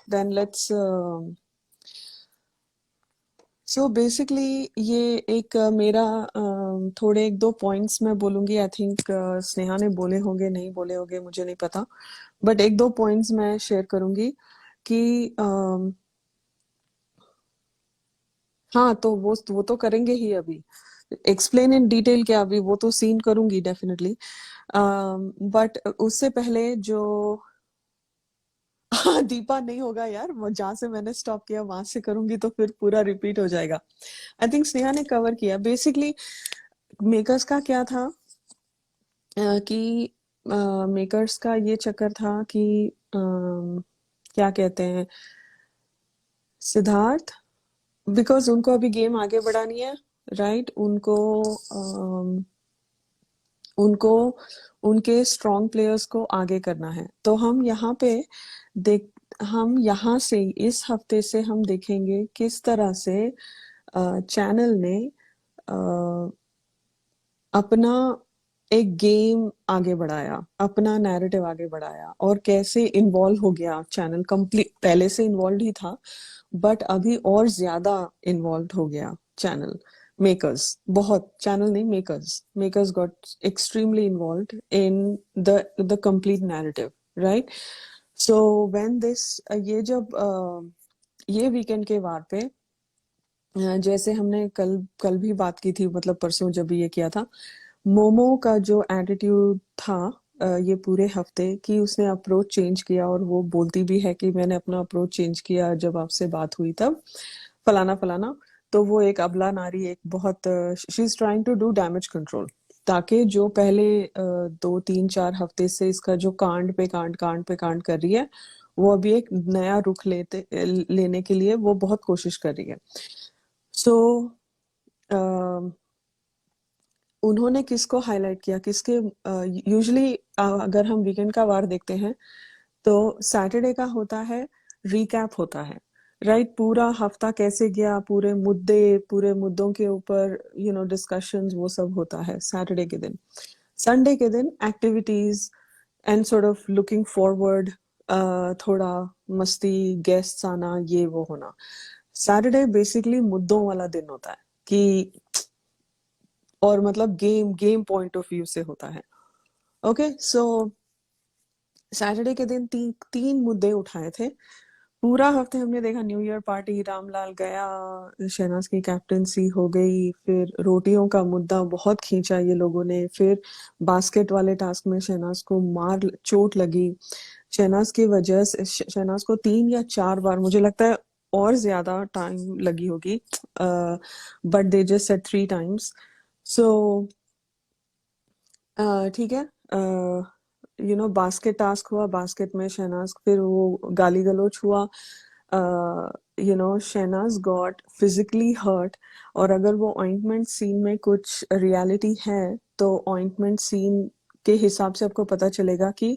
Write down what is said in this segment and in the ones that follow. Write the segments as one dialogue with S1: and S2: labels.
S1: then let's so basically ये एक मेरा थोड़े एक दो पॉइंट्स मैं बोलूंगी। आई थिंक स्नेहा ने बोले होंगे, नहीं बोले होंगे, मुझे नहीं पता, बट एक दो पॉइंट्स मैं शेयर करूंगी कि हाँ, तो वो तो करेंगे ही अभी। एक्सप्लेन इन डिटेल क्या, अभी वो तो सीन करूंगी डेफिनेटली, बट उससे पहले जो हाँ, दीपा नहीं होगा यार, जहां से मैंने स्टॉप किया वहां से करूंगी तो फिर पूरा रिपीट हो जाएगा। आई थिंक स्नेहा ने कवर किया बेसिकली। मेकर्स का क्या था कि मेकर्स का ये चक्कर था कि क्या कहते हैं, सिद्धार्थ, बिकॉज उनको अभी गेम आगे बढ़ानी है, राइट? उनको उनके स्ट्रॉन्ग प्लेयर्स को आगे करना है। तो हम यहाँ पे देख हम यहाँ से इस हफ्ते से हम देखेंगे किस तरह से चैनल ने अपना एक गेम आगे बढ़ाया, अपना नैरेटिव आगे बढ़ाया, और कैसे इन्वॉल्व हो गया चैनल। कंप्लीट पहले से इन्वॉल्व ही था, बट अभी और ज्यादा इन्वॉल्व हो गया चैनल। मेकर्स, बहुत, चैनल नहीं, makers got extremely involve in the complete narrative, right? So when this ये जब ये वीकेंड के वार पे जैसे हमने कल कल भी बात की थी, मतलब परसों जब ये किया था, मोमो का जो एटीट्यूड था ये पूरे हफ्ते की, उसने अप्रोच चेंज किया, और वो बोलती भी है कि मैंने अपना अप्रोच चेंज किया जब आपसे बात हुई तब, फलाना फलाना। तो वो एक अबला नारी, एक बहुत she is trying to do damage control, ताकि जो पहले 2 3 4 हफ्ते से इसका जो कांड कर रही है, वो अभी एक नया रुख लेने के लिए वो बहुत कोशिश कर रही है। सो उन्होंने किसको हाईलाइट किया, किसके यूजुअली अगर हम वीकेंड का वार देखते हैं तो सैटरडे का होता है, रिकैप होता है, राइट? पूरा हफ्ता कैसे गया, पूरे मुद्दों के ऊपर डिस्कशंस, वो सब होता है सैटरडे के दिन। संडे के दिन activities and sort of looking forward, थोड़ा मस्ती, गेस्ट्स आना, ये वो होना। सैटरडे बेसिकली मुद्दों वाला दिन होता है कि, और मतलब game game point of view से होता है। ओके, सो सैटरडे के दिन तीन मुद्दे उठाए थे। पूरा हफ्ते हमने देखा, न्यू ईयर पार्टी, रामलाल गया, शहनाज की कैप्टेंसी हो गई, फिर रोटियों का मुद्दा बहुत खींचा ये लोगों ने, फिर बास्केट वाले टास्क में शहनाज को चोट लगी। शहनाज की वजह से शहनाज को 3 या 4 बार, मुझे लगता है और ज्यादा टाइम लगी होगी, but they just said 3 times. So ठीक है, बास्केट टास्क हुआ, बास्केट में शहनाज, फिर वो गाली गलौज हुआ, शहनाज गॉट फिजिकली हर्ट। और अगर वो ऑइंटमेंट सीन में कुछ रियलिटी है तो ऑइंटमेंट सीन के हिसाब से आपको पता चलेगा कि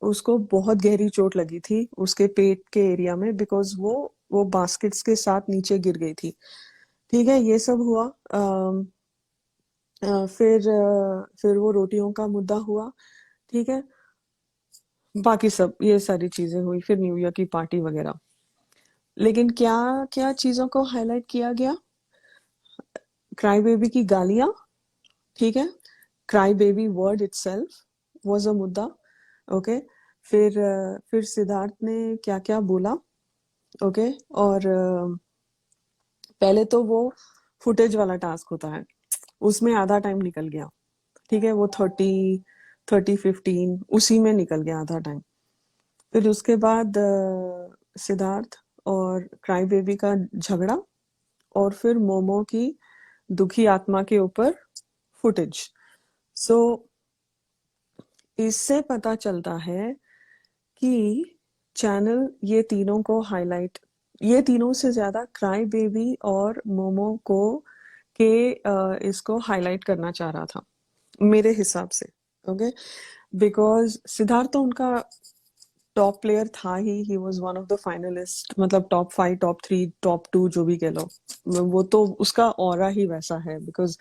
S1: उसको बहुत गहरी चोट लगी थी उसके पेट के एरिया में, बिकॉज वो बास्केट्स के साथ नीचे गिर गई थी। ठीक है, ये सब हुआ। फिर वो रोटियों का मुद्दा हुआ, ठीक है, बाकी सब ये सारी चीजें हुई, फिर न्यू ईयर की पार्टी वगैरह। लेकिन क्या क्या चीजों को हाईलाइट किया गया? क्राई बेबी की गालियां, ठीक है, cry baby word itself was a मुद्दा। ओके, फिर सिद्धार्थ ने क्या क्या बोला, ओके, और पहले तो वो फुटेज वाला टास्क होता है, उसमें आधा टाइम निकल गया, ठीक है, वो 30 30 15 उसी में निकल गया आधा टाइम। फिर उसके बाद सिद्धार्थ और क्राई बेबी का झगड़ा, और फिर मोमो की दुखी आत्मा के ऊपर फुटेज। सो इससे पता चलता है कि चैनल ये तीनों से ज्यादा क्राई बेबी और मोमो को इसको हाईलाइट करना चाह रहा था मेरे हिसाब से। ओके, बिकॉज सिद्धार्थ तो उनका टॉप प्लेयर था he was one of the finalist, मतलब टॉप 5 टॉप 3 टॉप 2 जो भी कह लो, वो तो उसका ऑरा ही वैसा है, बिकॉज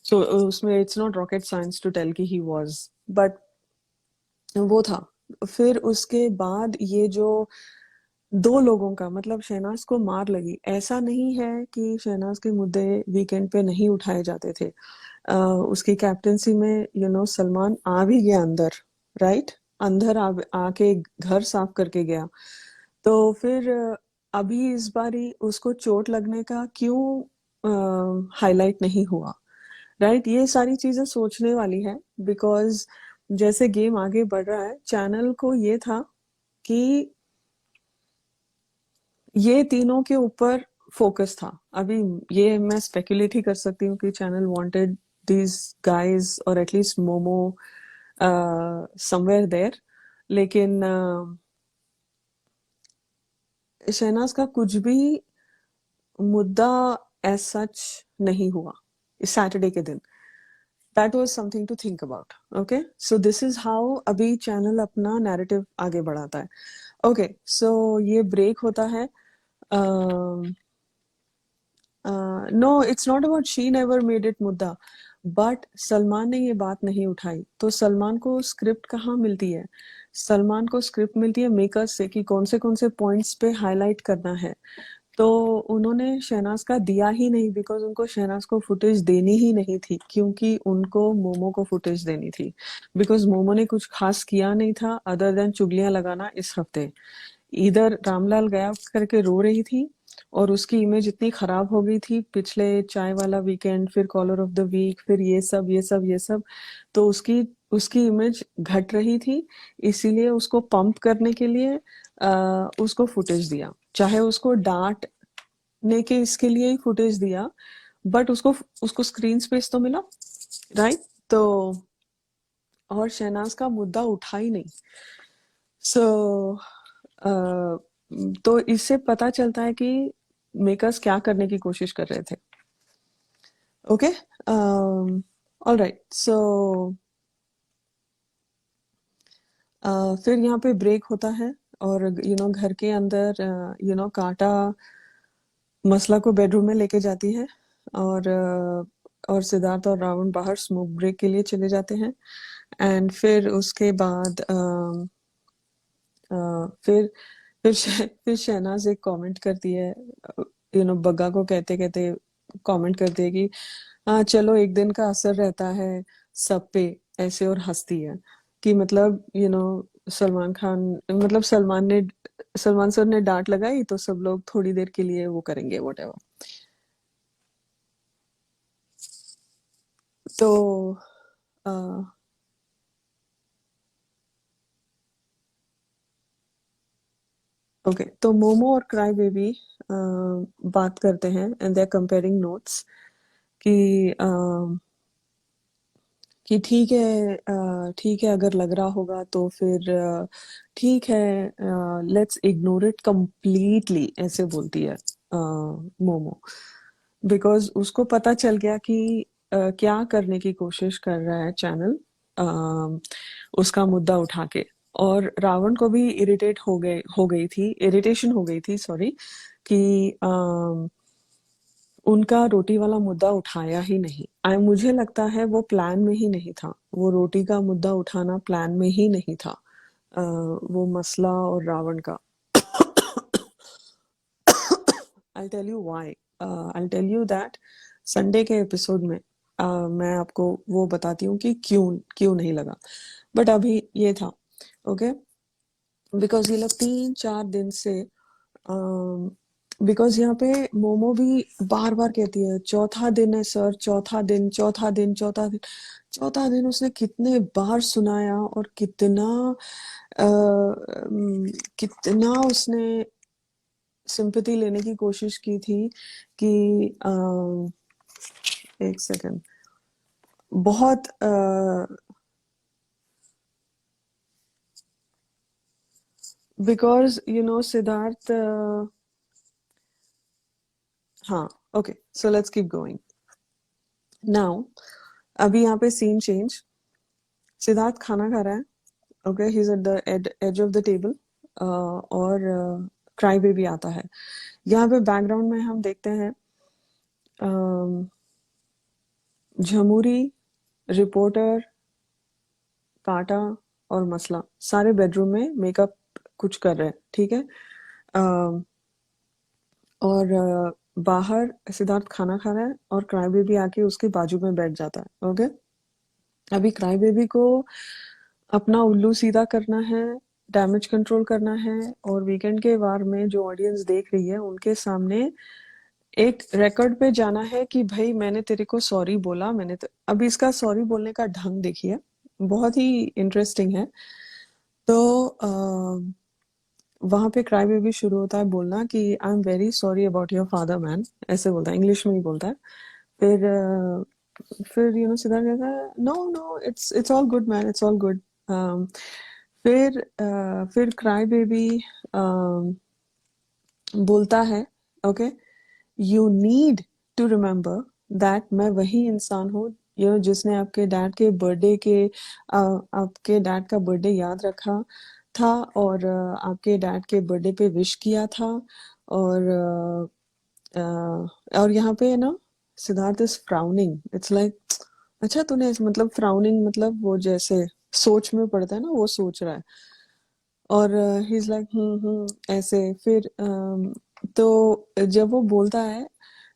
S1: सो उसमें it's not rocket science to tell कि ही वॉज, बट वो था। फिर उसके बाद ये जो 2 लोगों का मतलब शहनाज को मार लगी, ऐसा नहीं है कि शहनाज के मुद्दे वीकेंड पे नहीं उठाए जाते थे। उसकी कैप्टेंसी में सलमान आ भी गया अंदर, राइट? अंदर आके घर साफ करके गया। तो फिर अभी इस बारी उसको चोट लगने का क्यों हाईलाइट नहीं हुआ, राइट? ये सारी चीजें सोचने वाली है, बिकॉज जैसे गेम आगे बढ़ रहा है चैनल को ये था कि ये तीनों के ऊपर फोकस था। अभी ये मैं स्पेकुलेट ही कर सकती हूँ कि चैनल वांटेड दीज गाइज और एटलीस्ट मोमो समवेयर देयर, लेकिन शहनाज का कुछ भी मुद्दा एज सच नहीं हुआ इस सैटरडे के दिन। That was something to think about. Okay, so this is how अभी चैनल अपना नैरेटिव आगे बढ़ाता है। ओके, सो ये ब्रेक होता है। No, it's not about she never made it मुद्दा, बट सलमान ने ये बात नहीं उठाई। तो सलमान को स्क्रिप्ट कहाँ मिलती है? सलमान को स्क्रिप्ट मिलती है मेकर्स से कि कौन से पॉइंट्स पे हाईलाइट करना है। तो उन्होंने शहनाज का दिया ही नहीं, बिकॉज उनको शहनाज को फुटेज देनी ही नहीं थी, क्योंकि उनको मोमो को फुटेज देनी थी। बिकॉज मोमो ने कुछ खास किया नहीं था अदर देन चुगलियां लगाना इस हफ्ते। इधर रामलाल गया करके रो रही थी और उसकी इमेज इतनी खराब हो गई थी पिछले चाय वाला वीकेंड, फिर कॉलर ऑफ द वीक, फिर ये सब। तो उसकी उसकी इमेज घट रही थी, इसीलिए उसको पंप करने के लिए उसको फुटेज दिया। चाहे उसको डांटने के इसके लिए ही फुटेज दिया, बट उसको उसको स्क्रीन स्पेस तो मिला, राइट? तो और शहनाज का मुद्दा उठा ही नहीं। सो तो इससे पता चलता है कि मेकर्स क्या करने की कोशिश कर रहे थे। ओके, ऑलराइट, सो फिर यहाँ पे ब्रेक होता है और घर के अंदर कांटा मसला को बेडरूम में लेके जाती है, और सिद्धार्थ और रावण बाहर स्मोक ब्रेक के लिए चले जाते हैं। एंड फिर उसके बाद फिर शहनाज एक कमेंट करती है, बग्गा को कहते कहते कमेंट करती है कि हाँ चलो एक दिन का असर रहता है सब पे, ऐसे, और हंसती है कि मतलब सलमान खान, मतलब सलमान सर ने डांट लगाई तो सब लोग थोड़ी देर के लिए वो करेंगे व्हाटएवर। तो आ, ओके, तो मोमो और क्राई बेबी बात करते हैं and they are comparing notes कि ठीक है अगर लग रहा होगा तो फिर ठीक है, लेट्स इग्नोर इट कंप्लीटली, ऐसे बोलती है मोमो। बिकॉज उसको पता चल गया कि क्या करने की कोशिश कर रहा है चैनल उसका मुद्दा उठा के। और रावण को भी इरिटेशन हो गई थी, सॉरी, कि उनका रोटी वाला मुद्दा उठाया ही नहीं। मुझे लगता है वो प्लान में ही नहीं था, वो रोटी का मुद्दा उठाना प्लान में ही नहीं था, वो मसला और रावण का। I tell you why, I tell you that Sunday के एपिसोड में मैं आपको वो बताती हूँ कि क्यों क्यों नहीं लगा, बट अभी ये था। ओके, बिकॉज ये लोग 3-4 दिन से, बिकॉज यहाँ पे मोमो भी बार बार कहती है चौथा दिन है सर, चौथा दिन, चौथा दिन, चौथा दिन, चौथा दिन। उसने कितने बार सुनाया और कितना उसने सिंपैथी लेने की कोशिश की थी कि एक सेकंड, बहुत बिकॉज सिद्धार्थ, हाँ, okay, so let's keep going now. अभी यहाँ पे सीन चेंज, सिद्धार्थ खाना खा रहा है। Okay, he is at the edge of the table, और क्राई बेबी आता है। यहाँ पे बैकग्राउंड में हम देखते हैं झमूरी, रिपोर्टर, कांटा और मसला सारे बेडरूम में मेकअप कुछ कर रहे हैं, ठीक है। अ, और बाहर सिद्धार्थ खाना खा रहा है और क्राई बेबी आके उसके बाजू में बैठ जाता है, ओके। अभी क्राई बेबी को अपना उल्लू सीधा करना है, डैमेज कंट्रोल करना है, और वीकेंड के वार में जो ऑडियंस देख रही है उनके सामने एक रिकॉर्ड पे जाना है कि भाई मैंने तेरे को सॉरी बोला, अब इसका सॉरी बोलने का ढंग देखिए, बहुत ही इंटरेस्टिंग है। तो वहां पे क्राई बेबी शुरू होता है बोलना कि I am very sorry about your father man, ऐसे बोलता है, इंग्लिश में ही बोलता है। फिर सिद्धार्थ कहता है no no it's all good man, it's all good. फिर क्राई बेबी बोलता है, okay, you need to remember that मैं वही इंसान हूँ जिसने आपके डैड का बर्थडे याद रखा था, और आपके डैड के बर्थडे पे विश किया था। और यहाँ पे ना Siddharth is frowning, it's like अच्छा तूने मतलब फ्राउनिंग मतलब वो जैसे सोच में पड़ता है ना, वो सोच रहा है। और ही इज लाइक ऐसे। फिर तो जब वो बोलता है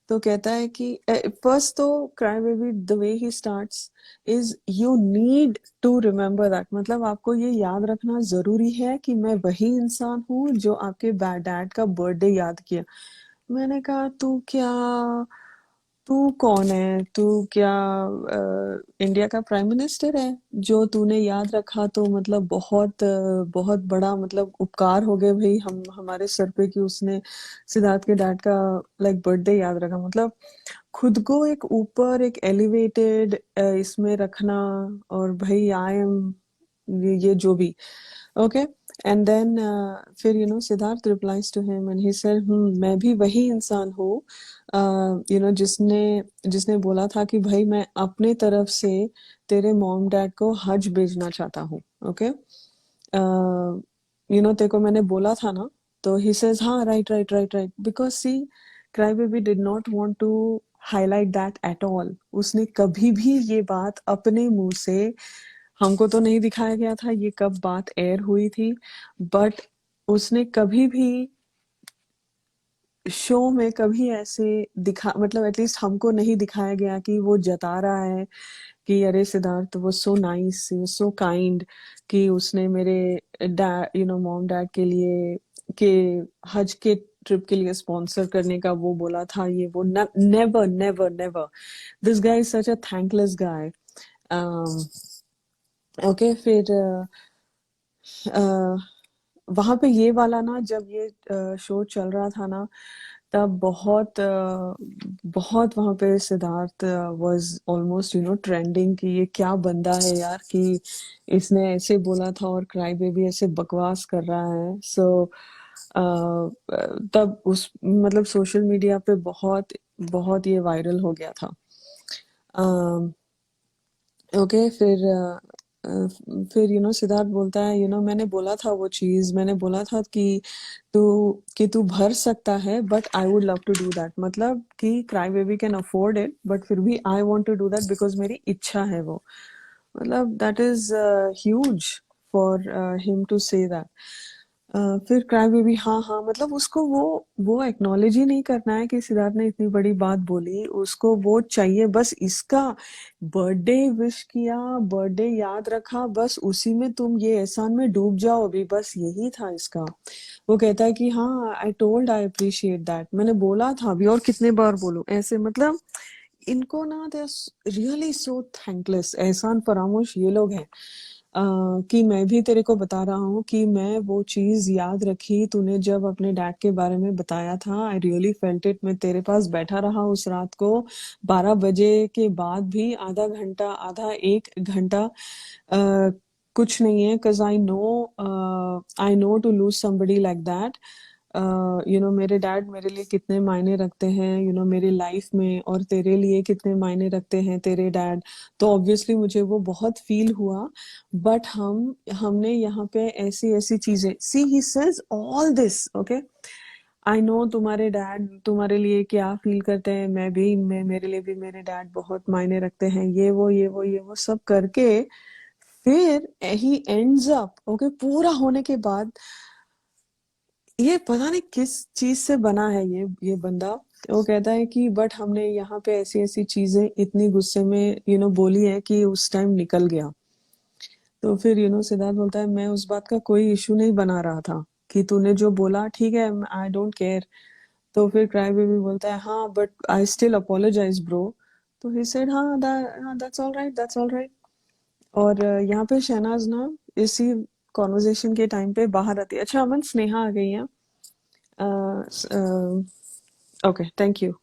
S1: तो कहता है कि फर्स्ट तो cry baby the way he starts is you need to remember that, मतलब आपको ये याद रखना जरूरी है कि मैं वही इंसान हूँ जो आपके डैड का बर्थडे याद किया। मैंने कहा तू कौन है, तू क्या इंडिया का प्राइम मिनिस्टर है जो तूने याद रखा? तो मतलब बहुत बड़ा मतलब उपकार हो गए भाई हम हमारे सर पे कि उसने सिद्धार्थ के डैड का लाइक बर्थडे याद रखा। मतलब खुद को एक ऊपर एक एलिवेटेड इसमें रखना, और भाई आई एम ये जो भी, ओके। एंड देन फिर Sidharth replies to him and he said मैं भी वही इंसान हूँ जिसने जिसने बोला था कि भाई मैं अपने तरफ से तेरे मॉम डैड को हज भेजना चाहता हूँ, ओके। तेरे को मैंने बोला था ना। तो ही सेज हाँ right right right right, because see cry baby did not want to highlight that at all. उसने कभी भी ये बात अपने मुंह से, हमको तो नहीं दिखाया गया था ये कब बात एयर हुई थी, बट उसने कभी भी शो में कभी ऐसे दिखा मतलब एटलीस्ट हमको नहीं दिखाया गया कि वो जता रहा है कि अरे सिद्धार्थ वो सो नाइस, सो काइंड कि उसने मेरे डैड मॉम डैड के लिए के हज के ट्रिप के लिए स्पॉन्सर करने का वो बोला था, ये वो never never never. This guy is such a thankless guy. Okay. फिर वहां पे ये वाला ना, जब ये शो चल रहा था ना, तब बहुत वहां पे सिद्धार्थ वाज ऑलमोस्ट ट्रेंडिंग कि ये क्या बंदा है यार कि इसने ऐसे बोला था और क्राई बेबी ऐसे बकवास कर रहा है। सो तब उस मतलब सोशल मीडिया पे बहुत बहुत ये वायरल हो गया था। ओके। फिर सिद्धार्थ बोलता है मैंने बोला था वो चीज, मैंने बोला था तू तू भर सकता है, but I would love to do that, मतलब कि cry baby can afford it but फिर भी I want to do that because मेरी इच्छा है वो। मतलब that is huge for him to say that. फिर क्राई बेबी हाँ हाँ, मतलब उसको वो एक्नॉलेज ही नहीं करना है कि सिद्धार्थ ने इतनी बड़ी बात बोली, उसको वो चाहिए बस इसका बर्थडे विश किया, बर्थडे याद रखा, बस उसी में तुम ये एहसान में डूब जाओ अभी, बस यही था इसका। वो कहता है कि हाँ I told I appreciate that, मैंने बोला था अभी और कितने बार बोलूं ऐसे। मतलब इनको ना दे रियली सो थैंकलेस, एहसान फरामोश ये लोग हैं। कि मैं भी तेरे को बता रहा हूँ कि मैं वो चीज याद रखी, तूने जब अपने डैड के बारे में बताया था, आई रियली फेल्ट इट। मैं तेरे पास बैठा रहा उस रात को 12 बजे के बाद भी, आधा घंटा आधा एक घंटा कुछ नहीं है, cause I know to lose somebody like that। मेरे डैड मेरे लिए कितने मायने रखते हैं मेरी लाइफ में, और तेरे लिए कितने मायने रखते हैं तेरे डैड। तो ऑब्वियसली मुझे वो बहुत फील हुआ, बट हमने यहाँ पे ऐसी ऐसी चीजें, see he says all this, okay. I know तुम्हारे डैड तुम्हारे लिए क्या फील करते हैं, मैं मेरे लिए भी मेरे डैड बहुत मायने रखते हैं, ये वो सब करके फिर ही एंड्स अप, ओके, पूरा होने के बाद ये पता नहीं किस चीज से बना है ये बंदा। वो कहता है कि बट हमने यहाँ पे ऐसी ऐसी चीजें इतनी गुस्से में बोली है कि उस टाइम निकल गया। तो फिर सिद्धार्थ बोलता है मैं उस बात का कोई इशू नहीं बना रहा था, कि तूने जो बोला ठीक है, आई डोंट केयर। तो फिर क्राई बेबी बोलता है हाँ but I still apologise bro. तो ही सेड हाँ that's all right, that's all right. और यहाँ पे शहनाज ना इसी कॉन्वर्जेशन के टाइम पे बाहर आती है। अच्छा अमन, स्नेहा आ गई है। Okay, thank you.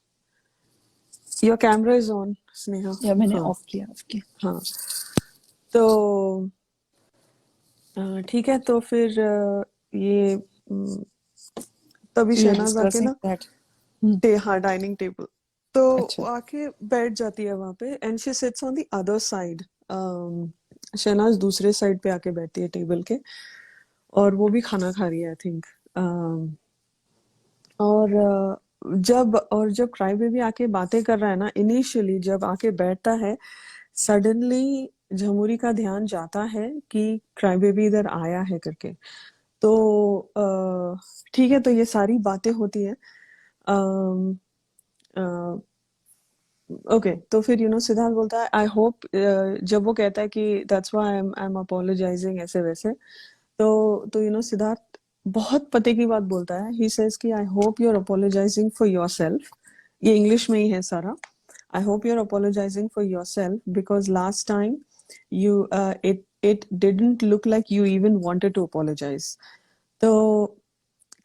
S1: Your camera is on Sneha.
S2: या मैंने
S1: हाँ
S2: ऑफ किया।
S1: हाँ। तो ठीक है, तो फिर ये तभी
S2: यू आर
S1: शहनाज आके
S2: डिस्कसिंग
S1: ना
S2: दैट।
S1: हाँ डाइनिंग टेबल, तो
S2: अच्छा।
S1: आके बैठ जाती है वहां पे and she sits on the other side. Shehnaaz दूसरे साइड पे आके बैठती है टेबल के, और वो भी खाना खा रही है आई थिंक। और जब क्राई बेबी आके बातें कर रहा है ना, इनिशियली जब आके बैठता है, सडनली झमुरी का ध्यान जाता है कि क्राई बेबी इधर आया है करके। तो ठीक है, तो ये सारी बातें होती है। ओके, तो फिर सिद्धार्थ बोलता है आई होप, जब वो कहता है कि that's why I am apologising ऐसे वैसे, तो सिद्धार्थ बहुत पते की बात बोलता है। ही सेज कि I hope you are apologising for yourself. ये इंग्लिश में ही है सारा। I hope you are apologising for yourself because last time you it didn't look like you even wanted to apologise. तो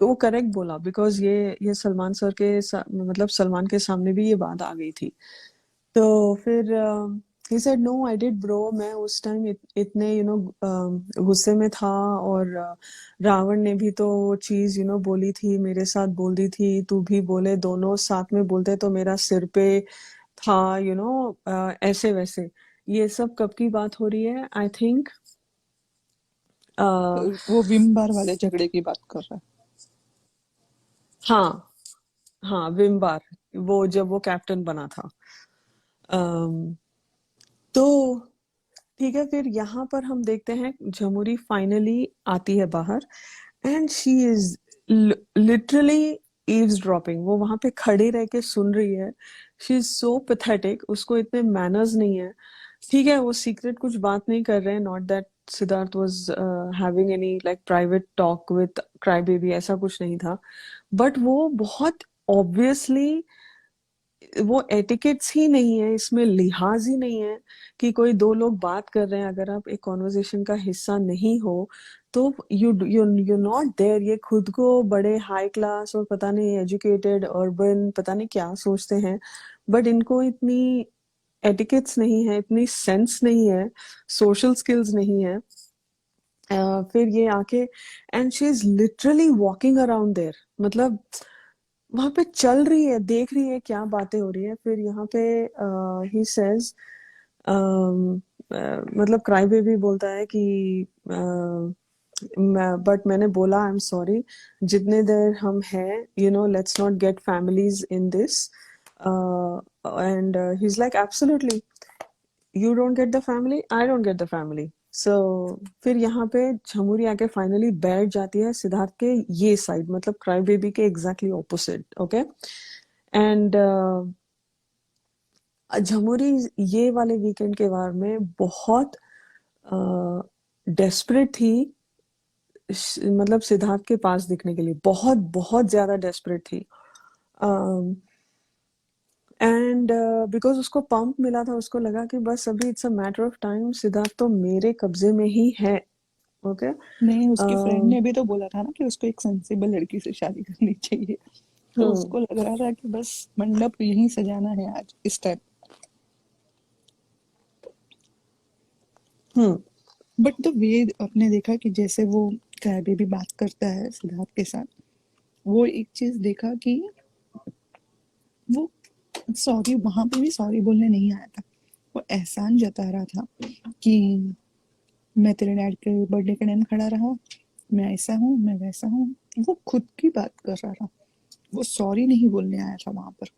S1: वो करेक्ट बोला, because ये सलमान सर के मतलब सलमान के सामने भी ये बात आ गई थी। तो फिर he said no I did bro, मैं उस टाइम इतने गुस्से में था। और रावण ने भी तो वो चीज बोली थी, मेरे साथ बोल दी थी, तू भी बोले, दोनों साथ में बोलते तो मेरा सिर पे था, ऐसे वैसे। ये सब कब की बात हो रही है? आई थिंक
S2: वो विम बार वाले झगड़े की बात कर रहा है।
S1: हाँ हाँ, विम बार, वो जब वो कैप्टन बना था। अम, तो ठीक है, फिर यहाँ पर हम देखते हैं झमुरी फाइनली आती है बाहर and she is literally eavesdropping. वो वहां पे खड़ी रह के सुन रही है। शी इज सो पैथेटिक, उसको इतने मैनर्स नहीं है। ठीक है, वो सीक्रेट कुछ बात नहीं कर रहे हैं, not that Siddharth was having any like private talk with cry baby, ऐसा कुछ नहीं था। बट वो बहुत ऑब्वियसली, वो एटिकेट्स ही नहीं है, इसमें लिहाज ही नहीं है कि कोई दो लोग बात कर रहे हैं, अगर आप एक कॉन्वर्सेशन का हिस्सा नहीं हो तो यू नॉट देयर। ये खुद को बड़े हाई क्लास और पता नहीं एजुकेटेड अर्बन पता नहीं क्या सोचते हैं, बट इनको इतनी एटिकेट्स नहीं है, इतनी सेंस नहीं है, सोशल स्किल्स नहीं है। फिर ये आके and she is literally walking around there, मतलब वहां पे चल रही है, देख रही है क्या बातें हो रही है। फिर यहाँ पे ही सेज, मतलब क्राई बेबी बोलता है कि बट मैंने बोला आई एम सॉरी, जितने देर हम हैं let's not get families in this. And he is like absolutely, you don't get the family, I don't get the family. So फिर यहाँ पे झमुरी आके फाइनली बैठ जाती है सिद्धार्थ के ये साइड, मतलब क्राई बेबी के एग्जैक्टली ऑपोजिट। ओके, एंड झमुरी ये वाले वीकेंड के बारे में बहुत डेस्परेट थी, मतलब सिद्धार्थ के पास दिखने के लिए बहुत बहुत ज्यादा डेस्परेट थी। एंड बिकॉज उसको पंप मिला था, उसको लगा कि बस अभी it's a matter of time, Siddharth तो मेरे कब्जे में ही है। ओके।
S2: नहीं, उसकी फ्रेंड ने भी तो बोला था ना कि उसको एक सेंसिबल लड़की से शादी करनी चाहिए। तो
S1: हम्म
S2: उसको लग रहा था कि बस मंडप यहीं सजाना है आज इस time.
S1: Hmm
S2: but the way आपने देखा कि जैसे वो क्राई बेबी बात करता है सिद्धार्थ के साथ, वो एक चीज देखा कि वो सॉरी, वहां पे भी सॉरी बोलने नहीं आया था। वो एहसान जता रहा था कि मैं तेरे डैड के बर्थडे के टाइम खड़ा रहा, मैं ऐसा हूँ, मैं वैसा हूँ। वो खुद की बात कर रहा था, वो सॉरी नहीं बोलने आया था वहां पर।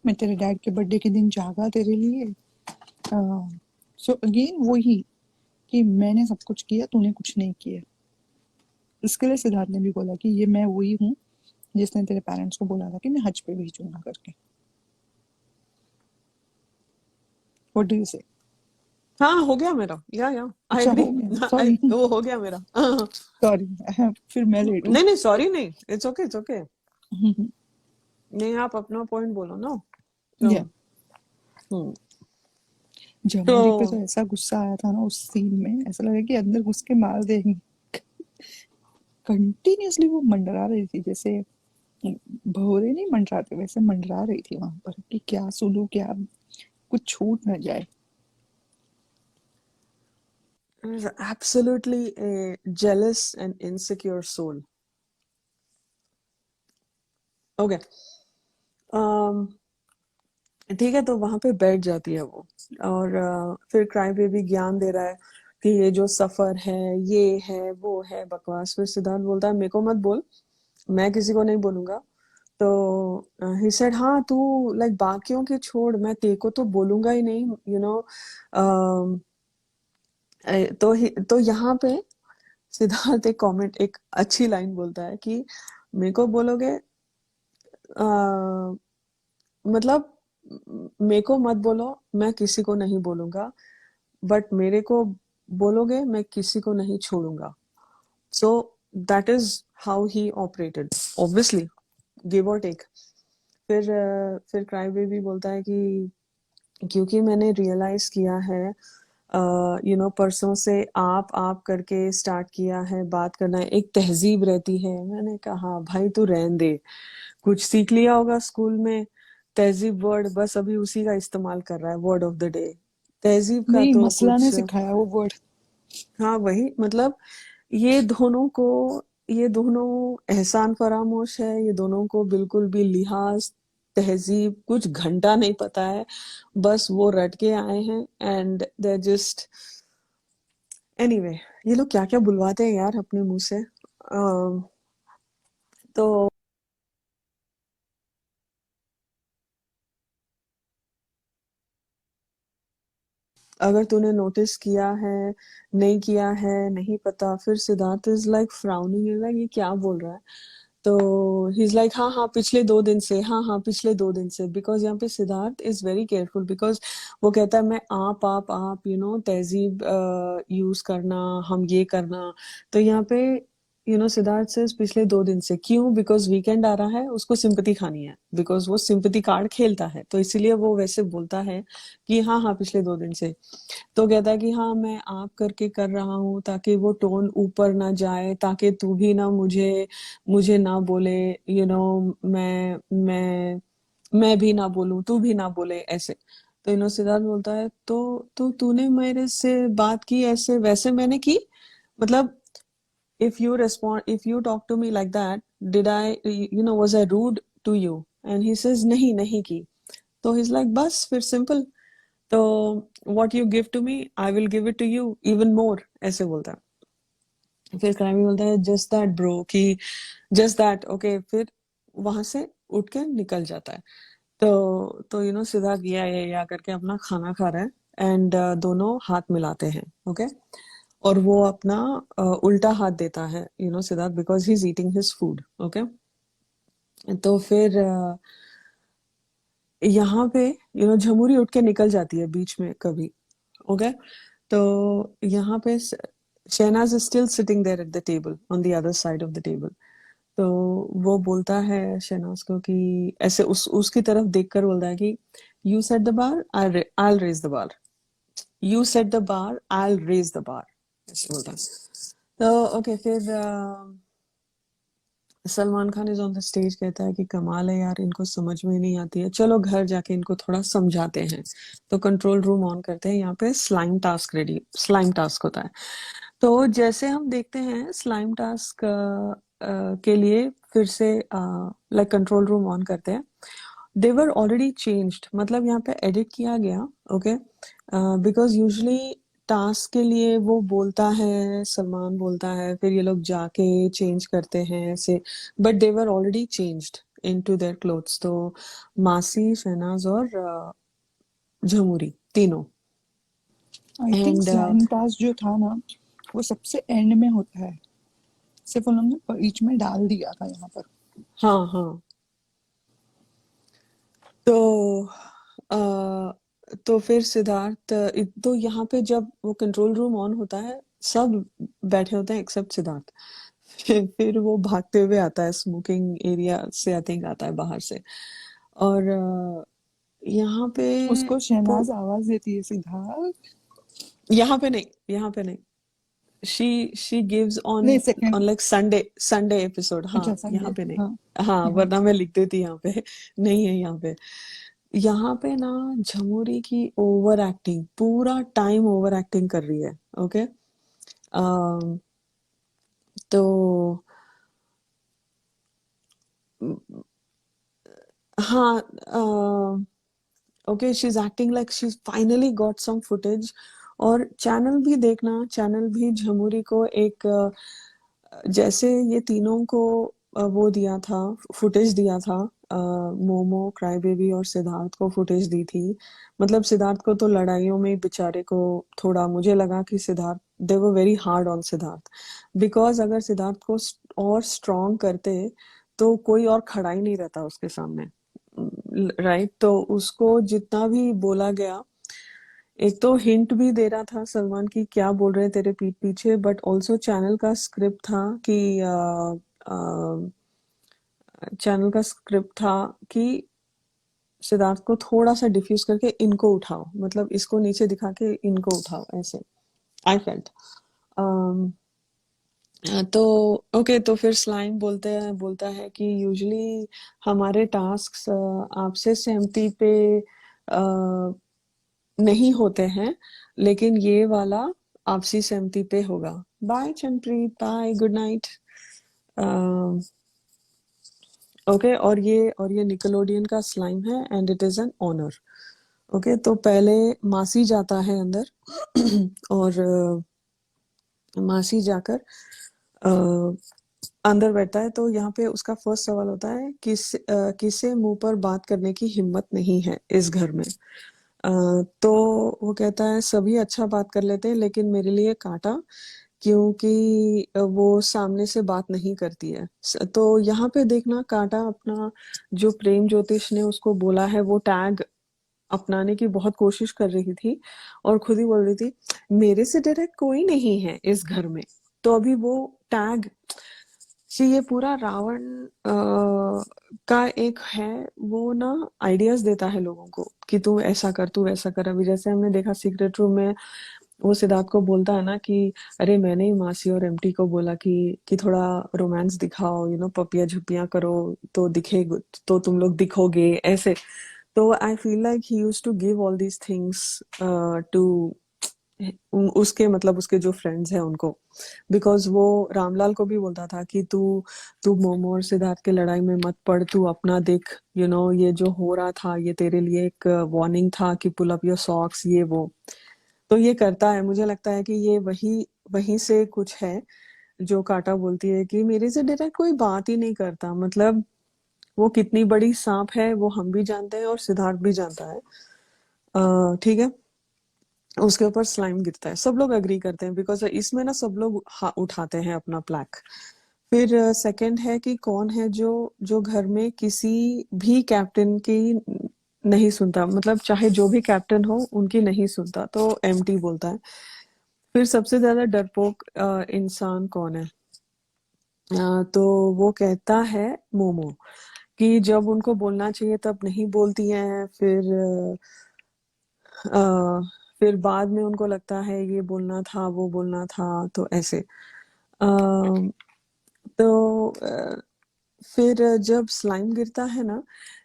S2: मैं तेरे डैड के बर्थडे के दिन जागा तेरे लिए। सो अगेन वही, कि मैंने सब कुछ किया, तूने कुछ नहीं किया। इसके लिए सिद्धार्थ ने भी बोला कि ये मैं वही हूँ जिसने तेरे पेरेंट्स को बोला था कि मैं हज पे भेजूंगा करके। व्हाट डू यू से?
S1: हाँ, हो गया मेरा। या आई
S2: अच्छा,
S1: एग्री।
S2: हो गया,
S1: आई
S2: सॉरी।
S1: वो हो गया मेरा।
S2: सॉरी, फिर मैं लेट हूँ।
S1: नहीं नहीं, सॉरी नहीं, इट्स ओके, इट्स ओके। नहीं, आप अपना पॉइंट बोलो ना। तो
S2: या
S1: हम्म, तो
S2: जमूरी पे तो ऐसा गुस्सा आया था ना उस सीन में, ऐसा लगा कि अंदर घुस के मार देंगे। कंटिन्यूअसली वो मंडरा रही थी, जैसे भौरे नहीं मंडराते वैसे मंडरा रही थी वहां पर कि क्या सुनूं, क्या कुछ छूट न जाए।
S1: absolutely a jealous and insecure soul. Okay, ठीक है, तो वहां पे बैठ जाती है वो। और फिर क्राई बेबी ज्ञान दे रहा है कि ये जो सफर है, ये है, वो है, बकवास। फिर सिद्धार्थ बोलता है मेरे को मत बोल, मैं किसी को नहीं बोलूंगा। तो ही सेड हाँ तू लाइक बाकियों के छोड़, मैं तेरे को तो बोलूंगा ही नहीं, यू नो। तो यहाँ पे सिद्धार्थ एक कमेंट, एक अच्छी लाइन बोलता है कि मेरे को बोलोगे, मतलब मेरे को मत बोलो, मैं किसी को नहीं बोलूंगा, बट मेरे को बोलोगे, मैं किसी को नहीं छोड़ूंगा। सो that is how he operated, obviously, give और टेक। फिर क्राई बेबी बोलता है कि क्योंकि मैंने रियलाइज किया है, परसों से आप करके स्टार्ट किया है बात करना, एक तहजीब रहती है। मैंने कहा भाई तू रहन दे, कुछ सीख लिया होगा स्कूल में। तहजीब वर्ड बस अभी उसी का इस्तेमाल कर रहा है, वर्ड ऑफ द डे। तहजीब का
S2: नहीं,
S1: तो
S2: मसला ने
S1: कुछ,
S2: सिखाया वो वर्ड।
S1: हाँ वही, मतलब ये दोनों को, ये दोनों एहसान फरामोश है, ये दोनों को बिल्कुल भी लिहाज, तहजीब कुछ घंटा नहीं पता है। बस वो रट के आए हैं एंड दे जस्ट, एनीवे, ये लोग क्या क्या बुलवाते हैं यार अपने मुंह से। तो अगर तूने नोटिस किया है, नहीं किया है, नहीं पता। फिर Siddharth is like frowning, is like ये क्या बोल रहा है। तो ही इज लाइक हाँ हाँ पिछले 2 दिन से, हाँ हाँ पिछले 2 दिन से। बिकॉज यहाँ पे Siddharth is very careful, because वो कहता है मैं आप तहजीब यूज करना, हम ये करना। तो यहाँ पे सिद्धार्थ से पिछले 2 दिन से क्यों, बिकॉज वीकेंड आ रहा है, उसको सिंपैथी खानी है, बिकॉज वो सिंपैथी कार्ड खेलता है, तो इसीलिए वो वैसे बोलता है कि हाँ हाँ पिछले 2 दिन से। तो कहता है कि हाँ मैं आप करके कर रहा हूँ ताकि वो टोन ऊपर ना जाए, ताकि तू भी ना मुझे मुझे ना बोले, मैं भी ना बोलूं, तू भी ना बोले, ऐसे। तो सिद्धार्थ बोलता है तो तूने मेरे से बात की ऐसे वैसे मैंने की, मतलब if you talk to me like that, did I, was I rude to you? And he says नहीं नहीं की। तो he's like बस फिर सिंपल। तो what you give to me, I will give it to you even more, ऐसे बोलता है। फिर क्राइमी बोलता है जस्ट दैट ब्रो, कि जस्ट दैट ओके। फिर वहां से उठ के निकल जाता है। तो सिद्धार्थ या करके अपना खाना खा रहा है एंड दोनों हाथ मिलाते हैं, ओके। और वो अपना उल्टा हाथ देता है Siddharth, because he is eating his food, okay. तो फिर यहाँ पे झमुरी उठ के निकल जाती है बीच में कभी, ओके। तो यहाँ पे Shehnaaz is still sitting there at the table, on the other side of the table. तो वो बोलता है शहनाज को कि ऐसे उसकी तरफ देखकर बोलता है कि you set the bar, I raise the bar, you set the bar, I raise the bar, ऐसे बोलता है। तो ओके, फिर Salman Khan is on the stage, कहता है कि कमाल है यार, इनको समझ में नहीं आती है, चलो घर जाके इनको थोड़ा समझाते हैं। तो कंट्रोल रूम ऑन करते हैं, यहाँ पे slime task ready, slime task होता है। तो जैसे हम देखते हैं स्लाइम टास्क के लिए फिर से लाइक कंट्रोल रूम ऑन करते हैं। दे वर ऑलरेडी चेंज्ड, मतलब यहाँ पे एडिट किया गया, ओके। बिकॉज यूजली टास्क के लिए वो बोलता है, सलमान बोलता है, फिर ये लोग जाके चेंज करते हैं ऐसे। But they were already changed into their देयर क्लोथ्स। तो मासी, शहनाज और झमुरी, तीनों।
S2: I think
S1: and
S2: slime task जो था ना, वो सबसे एंड में होता है, सिर्फ उन्होंने बीच में डाल दिया था यहाँ पर।
S1: हाँ हाँ, तो अ, तो फिर सिद्धार्थ तो यहाँ पे जब वो कंट्रोल रूम ऑन होता है, सब बैठे होते हैं एक्सेप्ट सिद्धार्थ। फिर वो भागते हुए आता है स्मोकिंग एरिया से, आई थिंक आता है बाहर से। और यहाँ पे
S2: उसको
S1: वो,
S2: शहनाज आवाज देती है, सिद्धार्थ।
S1: यहाँ पे नहीं, यहाँ पे नहीं, शी गिव्स
S2: नहीं,
S1: on
S2: second.
S1: On like Sunday, Sunday episode. हाँ,
S2: अच्छा,
S1: यहाँ
S2: संडे।
S1: पे नहीं।
S2: हाँ।
S1: हाँ,
S2: यहाँ।
S1: वरना मैं लिख देती यहाँ पे। नहीं है यहाँ पे। यहाँ पे ना झमुरी की ओवर एक्टिंग, पूरा टाइम ओवर एक्टिंग कर रही है। ओके। अम, तो हाँ, okay, she is acting like she finally got some footage. और चैनल भी देखना, चैनल भी झमुरी को एक जैसे ये तीनों को वो दिया था, फुटेज दिया था, मोमो, क्राई बेबी और सिद्धार्थ को फुटेज दी थी। मतलब सिद्धार्थ को तो लड़ाइयों में बेचारे को थोड़ा, मुझे लगा कि Siddharth, they were very hard on Siddharth, because अगर सिद्धार्थ को और स्ट्रॉन्ग करते तो कोई और खड़ा ही नहीं रहता उसके सामने, राइट। तो उसको जितना भी बोला गया, एक तो हिंट भी दे रहा था सलमान की क्या बोल रहे हैं तेरे पीठ पीछे, बट ऑल्सो चैनल का स्क्रिप्ट था कि चैनल का स्क्रिप्ट था कि सिद्धार्थ को थोड़ा सा डिफ्यूज करके इनको उठाओ, मतलब इसको नीचे दिखा के इनको उठाओ, ऐसे आई फेल्ट। तो ओके, तो फिर स्लाइम बोलता है कि यूजुअली हमारे टास्क आपसे सहमति पे नहीं होते हैं, लेकिन ये वाला आपसी सहमति पे होगा। Bye Chanpreet, bye, good night. Okay, और ये निकलोडियन का स्लाइम है and it is an honour. Okay, तो पहले मासी जाता है अंदर। और मासी जाकर अंदर बैठता है, तो यहाँ पे उसका फर्स्ट सवाल होता है, किसे मुंह पर बात करने की हिम्मत नहीं है इस घर में। तो वो कहता है सभी अच्छा बात कर लेते हैं, लेकिन मेरे लिए कांटा, क्योंकि वो सामने से बात नहीं करती है। तो यहाँ पे देखना, कांटा अपना जो प्रेम ज्योतिष ने उसको बोला है वो टैग अपनाने की बहुत कोशिश कर रही थी, और खुद ही बोल रही थी मेरे से डायरेक्ट कोई नहीं है इस घर में। तो अभी वो टैग से ये पूरा रावण का एक है, वो ना आइडियाज देता है लोगों को कि तू ऐसा कर, तू ऐसा कर। अभी जैसे हमने देखा सीक्रेट रूम में, वो सिद्धार्थ को बोलता है ना कि अरे मैंने ही मासी और एमटी को बोला कि थोड़ा रोमांस दिखाओ, पपिया झुपिया करो, तो दिखे, तो तुम लोग दिखोगे ऐसे। तो I feel like he used to give all these things to उसके, मतलब उसके जो फ्रेंड्स हैं उनको, बिकॉज वो रामलाल को भी बोलता था कि तू तू मोमो और सिद्धार्थ के लड़ाई में मत पड़, तू अपना देख, ये जो हो रहा था ये तेरे लिए एक वार्निंग था कि पुल अप योर सॉक्स, ये वो। तो ये करता है, मुझे लगता है कि ये वही वहीं से कुछ है जो काटा बोलती है कि मेरे से डायरेक्ट कोई बात ही नहीं करता। मतलब वो कितनी बड़ी सांप है वो हम भी जानते हैं और सिद्धार्थ भी जानता है। ठीक है। उसके ऊपर स्लाइम गिरता है, सब लोग एग्री करते हैं, बिकॉज इसमें ना सब लोग उठाते हैं अपना प्लैक। फिर सेकंड है कि कौन है जो जो घर में किसी भी कैप्टन की नहीं सुनता, मतलब चाहे जो भी कैप्टन हो उनकी नहीं सुनता, तो एमटी बोलता है। फिर सबसे ज्यादा डरपोक इंसान कौन है? तो वो कहता है मोमो, कि जब उनको बोलना चाहिए तब नहीं बोलती हैं। अ, फिर बाद में उनको लगता है ये बोलना था, वो बोलना था, तो ऐसे। अ, तो फिर जब स्लाइम गिरता है ना,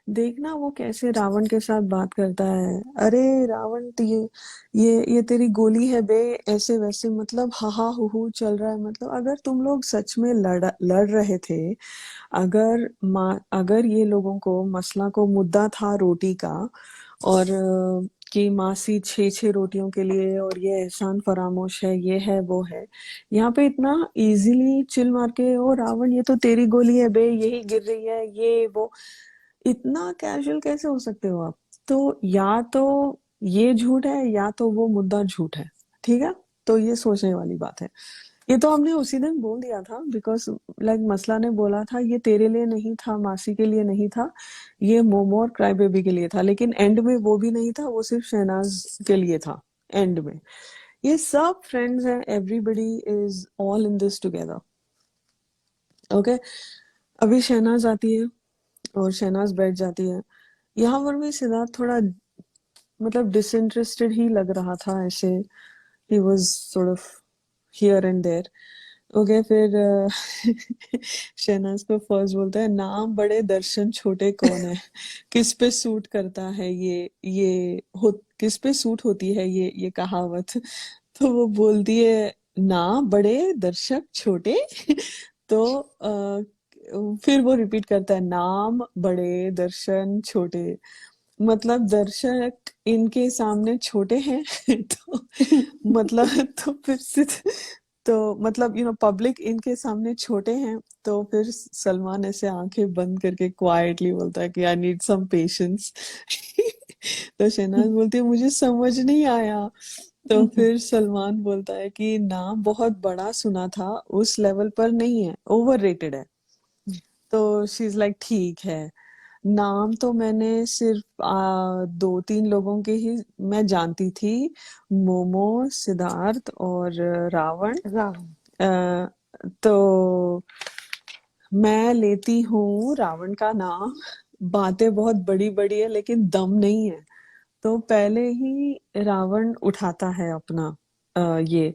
S1: देखना वो कैसे रावण के साथ बात करता है। अरे रावण, तो ये तेरी गोली है बे, ऐसे वैसे, मतलब हा हा हु हु चल रहा है। मतलब अगर तुम लोग सच में लड़ रहे थे, अगर ये लोगों को मसला को मुद्दा था रोटी का, और कि मासी छह छह रोटियों के लिए, और ये एहसान फरामोश है, ये है वो है, यहाँ पे इतना इजीली चिल मार के, ओ रावण ये तो तेरी गोली है बे, यही गिर रही है, ये वो, इतना कैजुअल कैसे हो सकते हो आप? तो या तो ये झूठ है या तो वो मुद्दा झूठ है। ठीक है, तो ये सोचने वाली बात है। ये तो हमने उसी दिन बोल दिया था, बिकॉज लाइक मसला ने बोला था ये तेरे लिए नहीं था, मासी के लिए नहीं था, ये मोमो और क्राई बेबी के लिए था, लेकिन एंड में वो भी नहीं था, वो सिर्फ शहनाज के लिए था एंड में। ये सब फ्रेंड्स हैं, everybody is all in this together. Okay, अभी शहनाज आती है और शहनाज बैठ जाती है। यहाँ पर भी सिद्धार्थ थोड़ा मतलब डिसइंटरेस्टेड ही लग रहा था, ऐसे he was sort of here and there. Okay, फिर शहनाज को फर्स्ट बोलता है, नाम बड़े दर्शन छोटे कौन है, किस पे सूट करता है ये हो, किस पे सूट होती है ये कहावत। तो वो बोलती है, ना बड़े दर्शक छोटे। तो फिर वो रिपीट करता है, नाम बड़े दर्शन छोटे, मतलब दर्शक इनके सामने छोटे हैं। तो मतलब तो फिर से तो मतलब पब्लिक इनके सामने छोटे हैं। तो फिर सलमान ऐसे आंखें बंद करके क्वाइटली बोलता है कि आई नीड सम पेशेंस। तो शहनाज बोलती है, मुझे समझ नहीं आया। तो फिर सलमान बोलता है कि नाम बहुत बड़ा सुना था, उस लेवल पर नहीं है, ओवररेटेड है। तो शी इज लाइक, ठीक है, नाम तो मैंने सिर्फ दो तीन लोगों के ही मैं जानती थी, मोमो, सिद्धार्थ और रावण।
S2: राहुल।
S1: अ, तो मैं लेती हूँ रावण का नाम, बातें बहुत बड़ी बड़ी है लेकिन दम नहीं है। तो पहले ही रावण उठाता है अपना ये,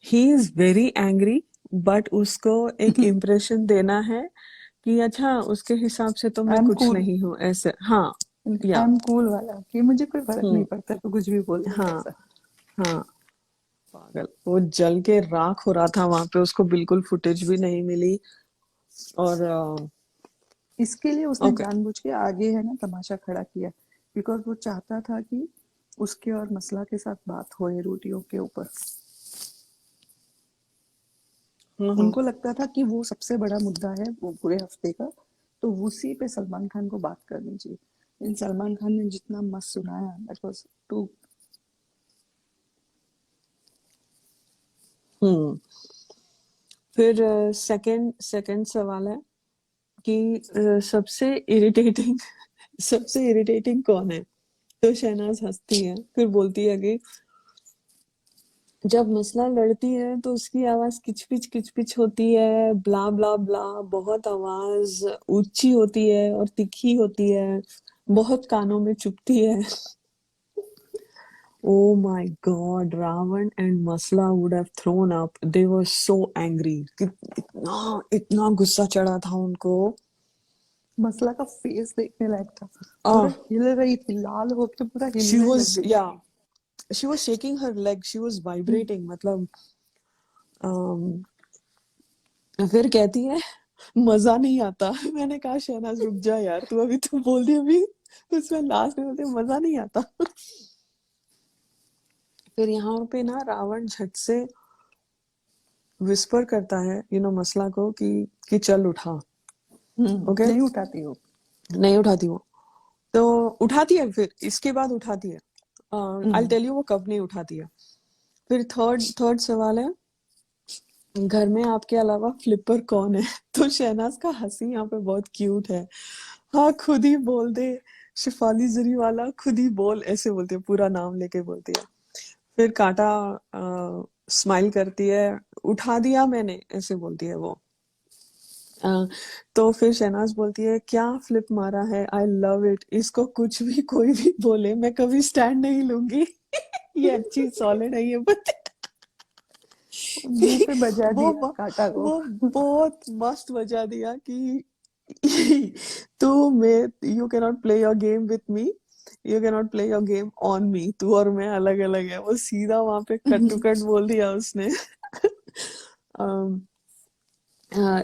S1: he is very angry, but उसको एक इम्प्रेशन देना है कि अच्छा उसके हिसाब से तो
S2: आई
S1: मैं
S2: एम
S1: कुछ
S2: कूल,
S1: नहीं हूँ, ऐसे। हाँ,
S2: आई
S1: या
S2: एम कूल वाला कि मुझे कोई फर्क नहीं
S1: हम्म,
S2: पड़ता, तो कुछ भी बोल दे
S1: हाँ
S2: ऐसा।
S1: हाँ, पागल, वो जल के राख हो रहा था वहां पे, उसको बिल्कुल फुटेज भी नहीं मिली। और
S2: इसके लिए उसने
S1: ओके,
S2: जानबूझ के आगे है ना तमाशा खड़ा किया, बिकॉज वो चाहता था कि उसके और मसला के साथ बात होए रोटियों के ऊपर।
S1: हाँ
S2: उनको लगता था कि वो सबसे बड़ा मुद्दा है वो पूरे हफ्ते का, तो उसी पे सलमान खान को बात करनी चाहिए। लेकिन सलमान खान ने जितना मस्त सुनाया, दैट वाज टू।
S1: हम्म। फिर सेकंड सेकंड सवाल है कि सबसे इरिटेटिंग सबसे इरिटेटिंग कौन है। तो शहनाज हंसती है, फिर बोलती है कि जब मसला लड़ती है तो उसकी आवाज किच पिच होती है, ब्ला ब्ला ब्ला, बहुत आवाज ऊंची होती है और तिखी होती है, बहुत कानों में चुभती है। Oh my God, Ravan and Masla would have thrown up. They were so angry. इतना इतना गुस्सा चढ़ा था उनको।
S2: मसला का फेस देखने लायक था, पूरा
S1: Ah,
S2: हिल रही थी, लाल होके पूरा
S1: she
S2: हिलने लग
S1: was,
S2: गई।
S1: yeah, she was shaking her leg. She was vibrating. मतलब um, फिर कहती है, मजा नहीं आता। मैंने कहा शहनाज रुक जा यार, तू अभी तो बोल दी अभी, उसमें लास्ट में बोलते मजा नहीं आता। फिर यहाँ पे ना रावण झट से विस्पर करता है मसला को कि चल उठा। ओके,
S2: नहीं उठाती हो।
S1: नहीं उठाती वो, तो उठाती है, फिर इसके बाद उठाती है। आई
S2: हम्म,
S1: टेल यू वो कब नहीं उठाती है। फिर थर्ड थर्ड सवाल है, घर में आपके अलावा फ्लिपर कौन है। तो शहनाज का हंसी यहाँ पे बहुत क्यूट है। हाँ, खुद ही बोल दे, शिफाली जरी वाला, खुद ही बोल, ऐसे बोलती है, पूरा नाम लेके बोलती है। फिर कांटा स्माइल करती है, उठा दिया मैंने, ऐसे बोलती है वो। अ, तो फिर शहनाज बोलती है, क्या फ्लिप मारा है, आई लव इट, इसको कुछ भी कोई भी बोले मैं कभी स्टैंड नहीं लूंगी। ये अच्छी सॉलिड है ये बत।
S2: मुंह पे बजा
S1: वो
S2: दिया कांटा को।
S1: वो बहुत मस्त बजा दिया कि तू मैं, you can not play your game with me, you can not play your game on me, तू और मैं अलग अलग है, वो सीधा वहां पे कट टू कट बोल दिया उसने। अम, हाँ,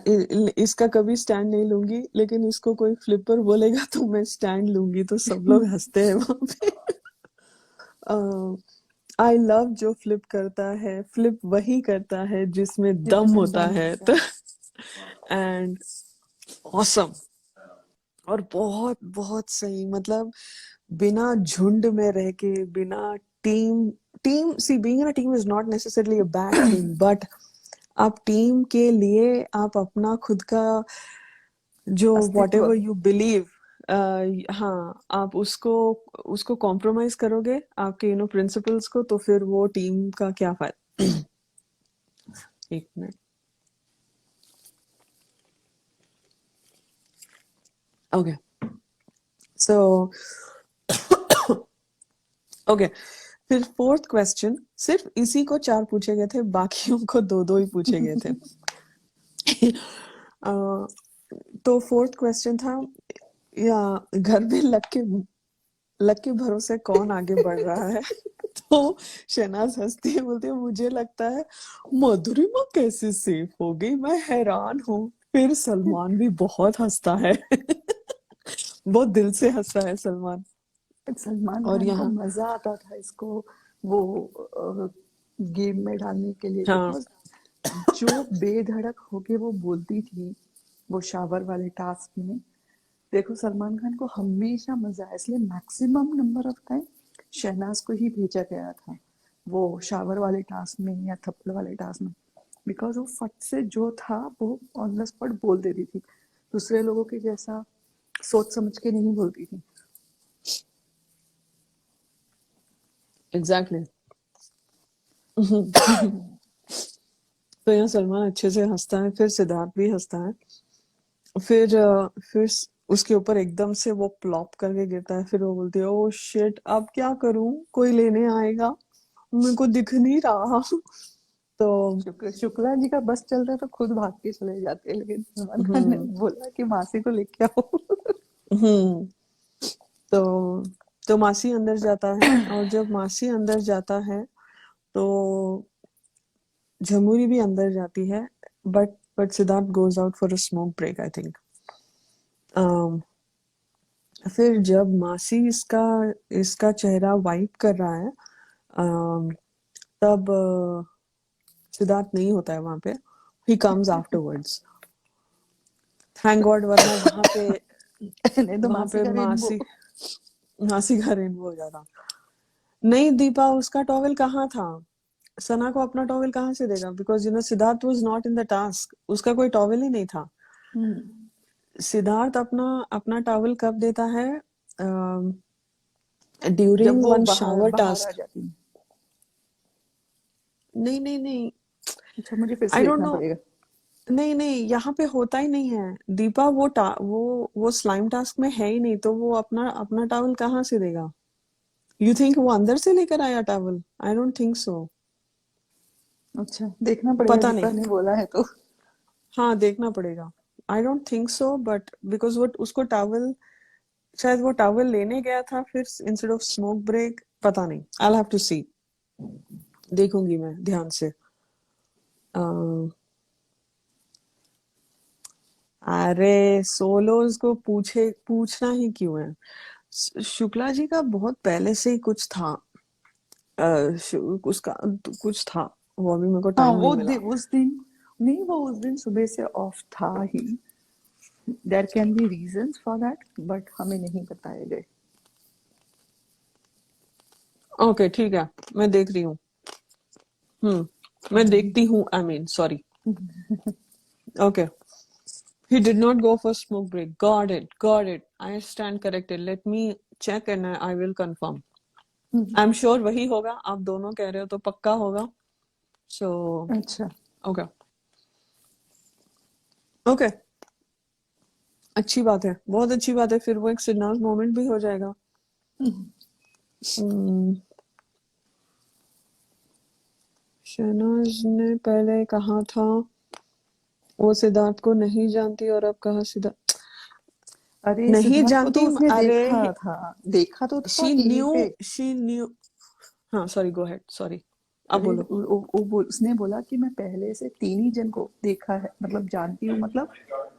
S1: इसका कभी स्टैंड नहीं लूंगी, लेकिन इसको कोई फ्लिपर बोलेगा तो मैं स्टैंड लूंगी। तो सब लोग हंसते हैं वहां पे। आई लव जो फ्लिप करता है, फ्लिप वही करता है जिसमें दम
S2: जिसमें
S1: होता
S2: दम
S1: है।
S2: होता
S1: तो
S2: है।
S1: एंड ऑसम, और बहुत बहुत सही, मतलब बिना झुंड में रह के, बिना team team, see being in a team is not necessarily a bad thing, but आप टीम के लिए आप अपना खुद का जो वॉट
S2: अस्तित्व
S1: एवर यू बिलीव, हाँ, आप उसको उसको कॉम्प्रोमाइज करोगे, आपके प्रिंसिपल्स को, तो फिर वो टीम का क्या फायदा। एक मिनट। ओके, सो ओके, फिर फोर्थ क्वेश्चन, सिर्फ इसी को 4 पूछे गए थे, बाकियों को 2-2 ही पूछे गए थे। अ, तो फोर्थ क्वेश्चन था, या घर में लक के भरोसे कौन आगे बढ़ रहा है। तो शहनाज हंसती है, बोलती है मुझे लगता है मधुरिमा कैसे सेफ हो गई, मैं हैरान हूँ। फिर सलमान भी बहुत हंसता है। बहुत दिल से हंसता है सलमान।
S2: सलमान
S1: और
S2: खान को
S1: यहाँ,
S2: मजा आता था इसको वो गेम में डालने के लिए,
S1: हाँ,
S2: बिकॉज जो बेधड़क होके वो बोलती थी वो शावर वाले टास्क में, देखो सलमान खान को हमेशा मजा आया, इसलिए maximum number of time Shehnaaz को ही भेजा गया था वो शावर वाले टास्क में या थप्पड़ वाले टास्क में, बिकॉज वो फट से जो था वो ऑन द स्पॉट बोल देती थी, दूसरे लोगों के जैसा सोच समझ के नहीं बोलती थी।
S1: एग्जैक्टली। तो यहाँ सलमान अच्छे से हंसता है, फिर सिद्धार्थ भी हंसता है, फिर उसके ऊपर एकदम से वो प्लॉप करके गिरता है, फिर वो बोलती है ओ शिट, अब क्या करूं, कोई लेने आएगा, मेरे को दिख नहीं रहा। तो
S2: शुक्ला जी का बस चल रहा है तो खुद भाग के चले जाते हैं, लेकिन सलमान खान ने
S1: हम्म
S2: बोला कि मासी को लेके आओ।
S1: हम्म तो मासी अंदर जाता है, और जब मासी अंदर जाता है तो झमुरी भी अंदर जाती है, but Sidharth goes out for a smoke break, I think. फिर जब मासी इसका इसका चेहरा वाइप कर रहा है, अम, तब सिद्धार्थ नहीं होता है वहां पे, he comes afterwards, thank God, वरना
S2: नहीं तो
S1: वहां
S2: मासी
S1: पे
S2: का रेनबो।
S1: मासी का रेनबो हो जाता। नहीं दीपा, उसका टॉवेल कहाँ था, सना को अपना टॉवेल कहाँ से देगा, because Siddharth was not in the task, उसका कोई टॉवेल ही नहीं था। सिद्धार्थ अपना अपना टॉवेल कब देता है,
S2: जब
S1: ड्यूरिंग
S2: वो
S1: वन
S2: बाहर
S1: शावर
S2: बाहर आ
S1: टास्क।
S2: जाती है।
S1: नहीं नहीं नहीं,
S2: अच्छा, मुझे फिर से
S1: आई डोंट
S2: देखना
S1: नो।
S2: पड़ेगा।
S1: नहीं नहीं, यहाँ पे होता ही नहीं है दीपा, वो स्लाइम टास्क में है ही नहीं, तो वो अपना अपना टॉवल कहाँ से देगा। यू थिंक वो अंदर से लेकर आया towel, I don't think so.
S2: अच्छा, देखना पड़ेगा,
S1: पता नहीं,
S2: दीपा ने बोला है तो।
S1: हाँ देखना पड़ेगा। I don't think so, but because वो उसको टॉवल, शायद वो टॉवल लेने गया था फिर इंस्टेड ऑफ स्मोक ब्रेक, पता नहीं, आई हैव टू सी, देखूंगी मैं ध्यान से। अरे सोलोज को पूछना ही क्यों है, शुक्ला जी का बहुत पहले से ही कुछ था, उसका कुछ था, वो अभी मेरे को
S2: हाँ,
S1: टाइम नहीं मिला।
S2: उस दिन नहीं, वो उस दिन सुबह से ऑफ था ही। There can be reasons for that, but हमें नहीं बताए गए।
S1: ओके ठीक है, मैं देख रही हूँ। मैं देखती हूँ, I mean sorry. Okay, he did not go for smoke break, got it, I stand corrected, let me check and I will confirm. I'm sure वही होगा, आप दोनों कह रहे हो तो पक्का होगा। So
S2: अच्छा।
S1: okay, okay, अच्छी बात है, बहुत अच्छी बात है, फिर वो एक सिग्नल मोमेंट भी हो जाएगा। हम्म, शहनाज ने पहले कहा था वो सिद्धार्थ को नहीं जानती, और अब कहा सिद्धार्थ
S2: अरे
S1: नहीं
S2: सिद्धार्थ को तो
S1: जानती।
S2: उसने
S1: अरे
S2: देखा तो था
S1: शी
S2: टीवी
S1: न्यू
S2: पे।
S1: शी न्यू हाँ सॉरी, गो अहेड, सॉरी, अब
S2: अरे
S1: बोलो।
S2: उसने बोला कि मैं पहले से 3 ही जन को देखा है, मतलब जानती हूँ, मतलब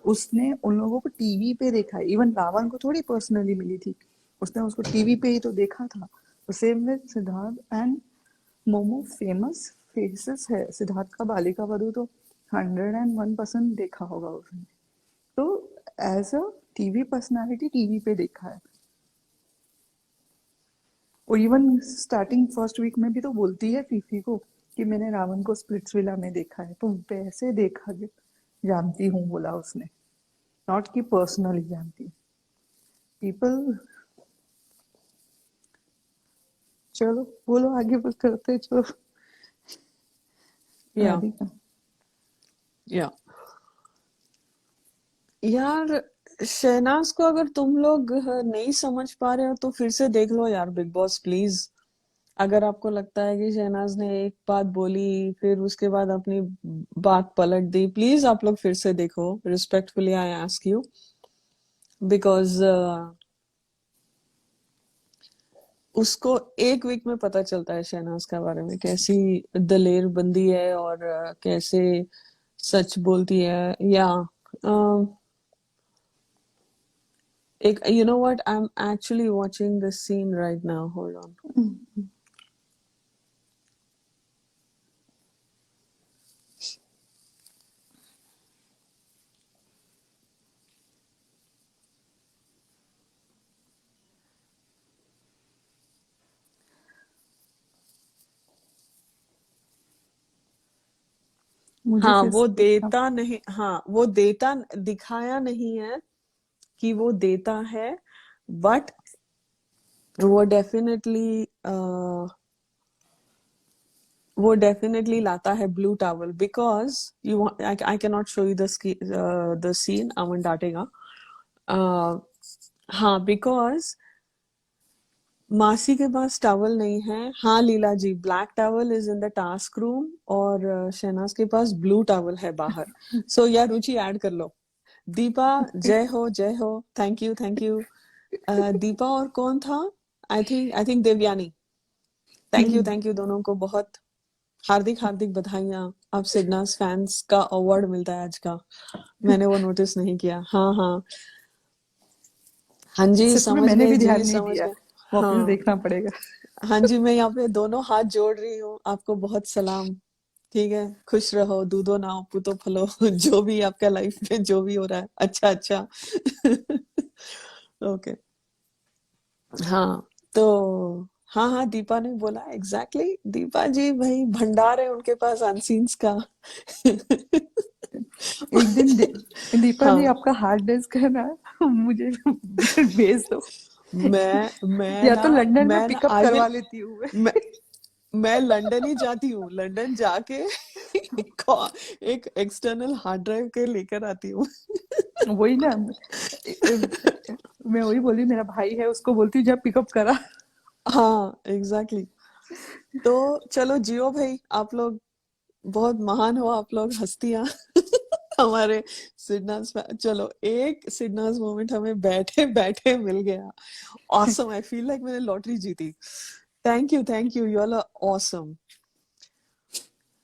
S2: उसने उन लोगों को टीवी पे देखा है, इवन रावण को थोड़ी पर्सनली मिली थी, उसने उसको टीवी पे ही तो देखा था। Same with Siddharth and momo, famous faces है, सिद्धार्थ का बालिका वधू तो 101% देखा होगा उसने, तो as a TV personality TV पे देखा है। इवन स्टार्टिंग फर्स्ट वीक में भी तो बोलती है फीफी को कि मैंने रावण को स्प्लिट्सविला में देखा है, तो वैसे देखा जानती हूँ बोला उसने, नॉट कि पर्सनली जानती। पीपल, चलो बोलो आगे बस करते चलो।
S1: या
S2: राधिका,
S1: या यार, शहनाज को अगर तुम लोग नहीं समझ पा रहे हो तो फिर से देख लो यार बिग बॉस, प्लीज। अगर आपको लगता है कि शहनाज ने एक बात बोली फिर उसके बाद अपनी बात पलट दी, प्लीज आप लोग फिर से देखो, respectfully I ask you, because उसको एक वीक में पता चलता है शहनाज के बारे में, कैसी दलेर बंदी है और कैसे सच बोलती है। या एक, you know what, I'm actually watching this scene right now, hold on.
S2: मुझे
S1: हाँ
S2: फिर
S1: वो
S2: से देखना।
S1: देता नहीं, हाँ वो देता, दिखाया नहीं है कि वो देता है, बट वो वो डेफिनेटली लाता है blue towel, because you, I can not show you the scene, Aman डांटेगा। हाँ बिकॉज मासी के पास टॉवल नहीं है, हाँ Leela ji, black towel is in the task room और शहनाज के पास ब्लू टॉवल है बाहर। सो यार रुचि ऐड कर लो। दीपा, जय हो, thank you thank you. Deepa और कौन था? I think Devyani. Thank you दोनों को, बहुत हार्दिक हार्दिक बधाइयाँ। अब सिडनास फैंस का अवार्ड मिलता है आज का, मैंने वो नोटिस नहीं किया। हाँ हाँ हाँ जी,
S2: सच में
S1: समझ
S2: मैंने
S1: गए
S2: भी
S1: जी,
S2: ध्यान नहीं
S1: समझ
S2: दिया,
S1: गए।
S2: वापस
S1: हाँ
S2: देखना पड़ेगा।
S1: हाँ जी, मैं यहाँ पे दोनों हाथ जोड़ रही हूँ, आपको बहुत सलाम। ठीक है, खुश रहो, दूधो ना पूतो फलो जो भी आपका लाइफ में जो भी हो रहा है, अच्छा अच्छा। ओके, हाँ तो हाँ हाँ, दीपा ने बोला एग्जैक्टली exactly, दीपा जी भाई भंडार है उनके पास अनसीन्स का।
S2: एक दिन दीपा जी
S1: हाँ,
S2: आपका हार्ड डिस्क है ना, मुझे भेज दो,
S1: मैं
S2: या
S1: ना
S2: तो लंदन में
S1: मैं ना
S2: पिकअप
S1: आई विल,
S2: करवा लेती हूँ मैं।
S1: मैं मैं लंदन ही जाती हूँ, लंदन जाके एक एक्सटर्नल हार्ड ड्राइव के लेकर आती हूँ।
S2: वही ना, मैं वही बोली, मेरा भाई है उसको बोलती हूँ जब पिकअप करा।
S1: हाँ एग्जैक्टली exactly. तो चलो जियो भाई, आप लोग बहुत महान हो, आप लोग हस्तियां। हमारे सिडनास, चलो एक सिडनास मोमेंट हमें बैठे बैठे मिल गया। ऑसम, आई फील लाइक मैंने लॉटरी जीती। Thank you, you are awesome.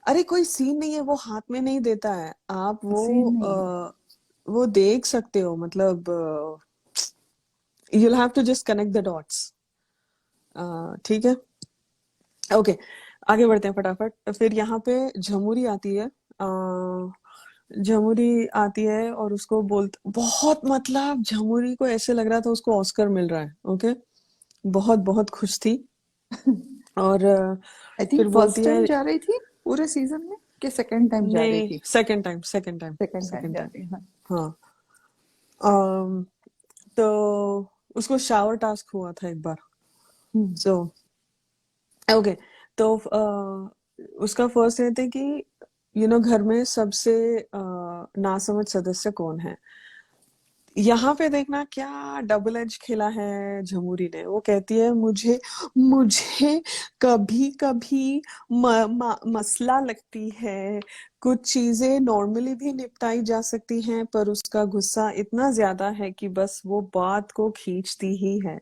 S1: अरे कोई सीन नहीं है, वो हाथ में नहीं देता है, आप
S2: सीन नहीं है।
S1: वो देख सकते हो, मतलब you'll have to just connect the dots। ठीक है, ओके, आगे बढ़ते हैं फटाफट। फिर यहाँ पे झमुरी आती है, झमुरी आती है और उसको बहुत, मतलब झमुरी को ऐसे लग रहा था उसको ऑस्कर मिल रहा है। ओके, बहुत बहुत खुश थी और
S2: आई
S1: फिर
S2: थिंक फर्स्ट
S1: बोलती है,
S2: टाइम जा रही थी पूरे सीजन में, कि सेकंड टाइम जा रही
S1: नहीं
S2: थी?
S1: Second time, second time,
S2: second time
S1: second
S2: जा
S1: टाइम।
S2: रही है, हाँ।
S1: हाँ, अम, तो उसको शावर टास्क हुआ था एक बार।
S2: हम्म।
S1: सो ओके, तो उसका फर्स्ट ये थे कि घर में सबसे नासमझ सदस्य कौन है। यहाँ पे देखना क्या डबल एज खेला है झमुरी ने। वो कहती है मुझे मुझे कभी कभी मसला लगती है, कुछ चीजें नॉर्मली भी निपटाई जा सकती हैं, पर उसका गुस्सा इतना ज्यादा है कि बस वो बात को खींचती ही है।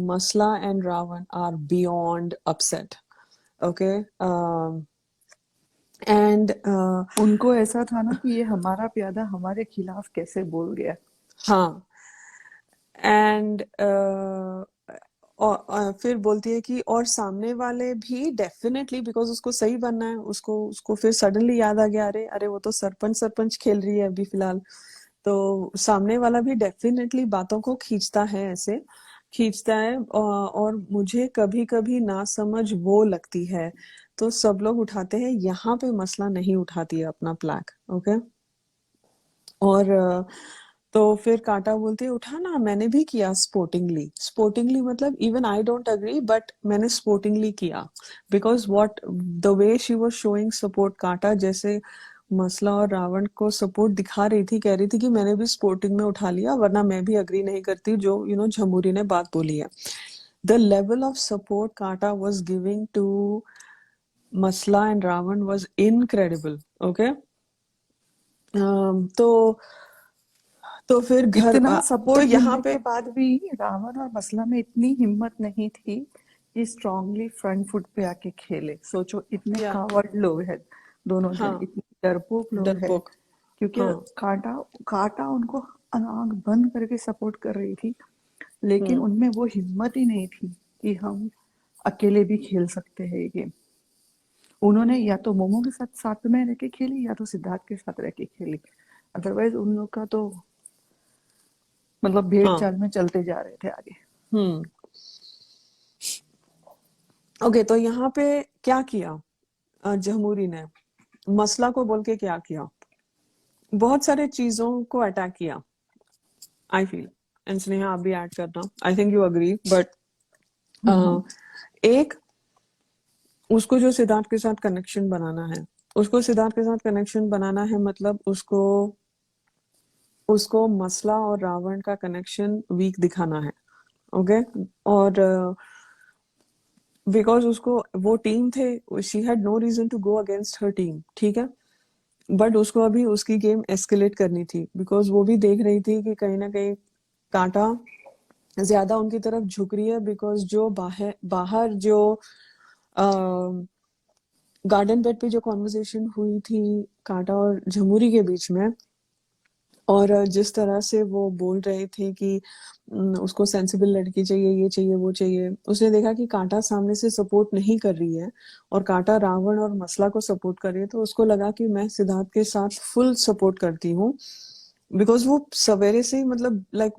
S1: मसला and Ravan are beyond upset. Okay, and
S2: उनको ऐसा था ना कि ये हमारा प्यादा हमारे खिलाफ कैसे बोल गया।
S1: हाँ, एंड और फिर बोलती है कि और सामने वाले भी डेफिनेटली, बिकॉज उसको सही बनना है, उसको उसको फिर सडनली याद आ गया, अरे अरे वो तो सरपंच सरपंच खेल रही है अभी फिलहाल, तो सामने वाला भी डेफिनेटली बातों को खींचता है ऐसे। खींचता है और मुझे कभी कभी ना समझ वो लगती है, तो सब लोग उठाते हैं, यहाँ पे मसला नहीं उठाती है अपना प्लैक। ओके। और तो फिर कांटा बोलती है उठा ना, मैंने भी किया स्पोर्टिंगली। स्पोर्टिंगली मतलब even I don't agree, but मैंने स्पोर्टिंगली किया, because what the way she was showing support, कांटा जैसे मसला और रावण को सपोर्ट दिखा रही थी, कह रही थी कि मैंने भी स्पोर्टिंग में उठा लिया, वरना मैं भी अग्री नहीं करती जो झमुरी ने बात बोली है। The level of support Kaanta was giving to मसला and Ravan was incredible. Okay. तो फिर
S2: इतना
S1: तो
S2: सपोर्ट
S1: यहाँ
S2: मिलने
S1: पे
S2: के बाद भी रावण और मसला में इतनी हिम्मत नहीं थी कि स्ट्रांगली फ्रंट फुट पे आके खेले। सोचो, इतने
S1: या
S2: कावर्ड लोग हैं दोनों जन,
S1: हाँ,
S2: इतने डरपोक लोग हैं।
S1: डरपोक।
S2: क्योंकि
S1: हाँ।
S2: कांटा कांटा उनको आंख बंद करके सपोर्ट कर रही थी, लेकिन
S1: हम्म।
S2: उनमें वो हिम्मत ही नहीं थी कि हम अकेले भी खेल सकते हैं ये गेम। उन्होंने या तो मोमो के साथ साथ में रह के खेली, या तो सिद्धार्थ के साथ रह के खेली। अदरवाइज उन लोग का तो मतलब भेड़
S1: हाँ।
S2: चाल में चलते जा रहे थे आगे।
S1: हम्म। ओके, तो यहाँ पे क्या किया जमहूरी ने, मसला को बोल के क्या किया, बहुत सारे चीजों को अटैक किया। आई फील, एंड स्नेहा आप भी ऐड करना, I think you agree, but
S2: hmm.
S1: एक, उसको जो सिद्धार्थ के साथ कनेक्शन बनाना है, उसको सिद्धार्थ के साथ कनेक्शन बनाना है, मतलब उसको उसको मसला और रावण का कनेक्शन वीक दिखाना है। ओके। और बिकॉज उसको वो टीम थे, she had no reason to go against her team, ठीक है, बट उसको अभी उसकी गेम एस्केलेट करनी थी, बिकॉज वो भी देख रही थी कि कहीं ना कहीं कांटा ज्यादा उनकी तरफ झुक रही है, बिकॉज जो बाहर बाहर जो गार्डन बेड पे जो कॉन्वर्सेशन हुई थी कांटा और झमुरी के बीच में, और जिस तरह से वो बोल रहे थे कि उसको सेंसिबल लड़की चाहिए, ये चाहिए, वो चाहिए, उसने देखा कि कांटा सामने से सपोर्ट नहीं कर रही है और कांटा रावण और मसला को सपोर्ट कर रही है, तो उसको लगा कि मैं सिद्धार्थ के साथ फुल सपोर्ट करती हूँ, बिकॉज वो सवेरे से ही मतलब लाइक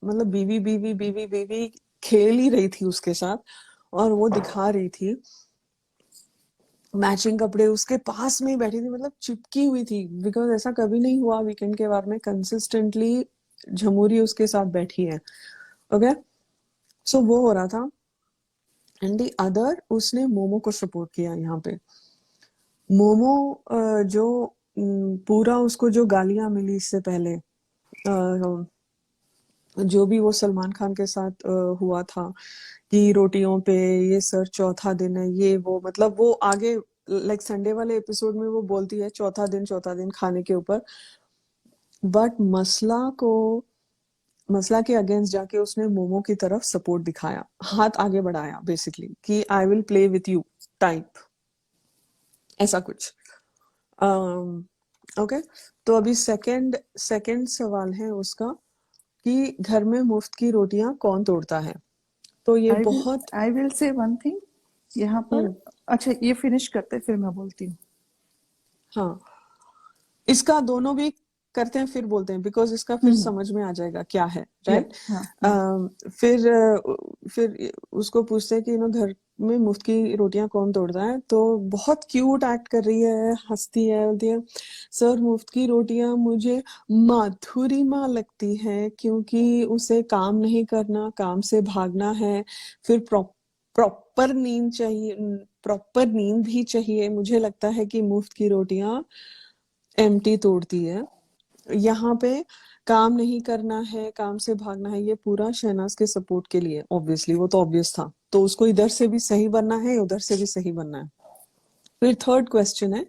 S1: मतलब बीवी बीवी बीवी बीवी खेल ही रही थी उसके साथ, और वो दिखा रही थी मैचिंग कपड़े, उसके पास में ही बैठी थी, मतलब चिपकी हुई थी, बिकॉज ऐसा कभी नहीं हुआ वीकेंड के बार में कंसिस्टेंटली झमुरी उसके साथ बैठी है। ओके। सो वो हो रहा था, एंड द अदर, उसने मोमो को सपोर्ट किया यहाँ पे। मोमो जो पूरा उसको जो गालियां मिली इससे पहले, जो भी वो सलमान खान के साथ हुआ था कि रोटियों पे ये सर चौथा दिन है, ये वो, मतलब वो आगे लाइक संडे वाले एपिसोड में वो बोलती है चौथा दिन खाने के ऊपर, बट मसला के अगेंस्ट जाके उसने मोमो की तरफ सपोर्ट दिखाया, हाथ आगे बढ़ाया बेसिकली, कि I will play with you type, ऐसा कुछ। ओके। तो अभी सेकंड सेकंड सवाल है उसका कि घर में मुफ्त की रोटियां कौन तोड़ता है, तो ये बहुत।
S2: I will say one thing यहाँ पर।
S1: हम्म।
S2: अच्छा, ये फिनिश करते फिर मैं बोलती हूँ।
S1: हाँ, इसका दोनों भी करते हैं फिर बोलते हैं, बिकॉज इसका फिर
S2: हम्म।
S1: समझ में आ जाएगा क्या है,
S2: या
S1: राइट।
S2: हाँ हाँ।
S1: फिर उसको पूछते हैं कि घर में मुफ्त की रोटियां कौन तोड़ता है, तो बहुत क्यूट एक्ट कर रही है, हंसती है, बोलती है सर मुफ्त की रोटियां मुझे माधुरिमा लगती है, क्योंकि उसे काम नहीं करना, काम से भागना है, फिर प्रॉपर नींद चाहिए, प्रॉपर नींद भी चाहिए, मुझे लगता है कि मुफ्त की रोटियां एम्प्टी तोड़ती है। यहाँ पे काम नहीं करना है, काम से भागना है, ये पूरा शहनाज के सपोर्ट के लिए, ऑब्वियसली वो तो ऑब्वियस था, तो उसको इधर से भी सही बनना है, उधर से भी सही बनना है। फिर थर्ड क्वेश्चन है,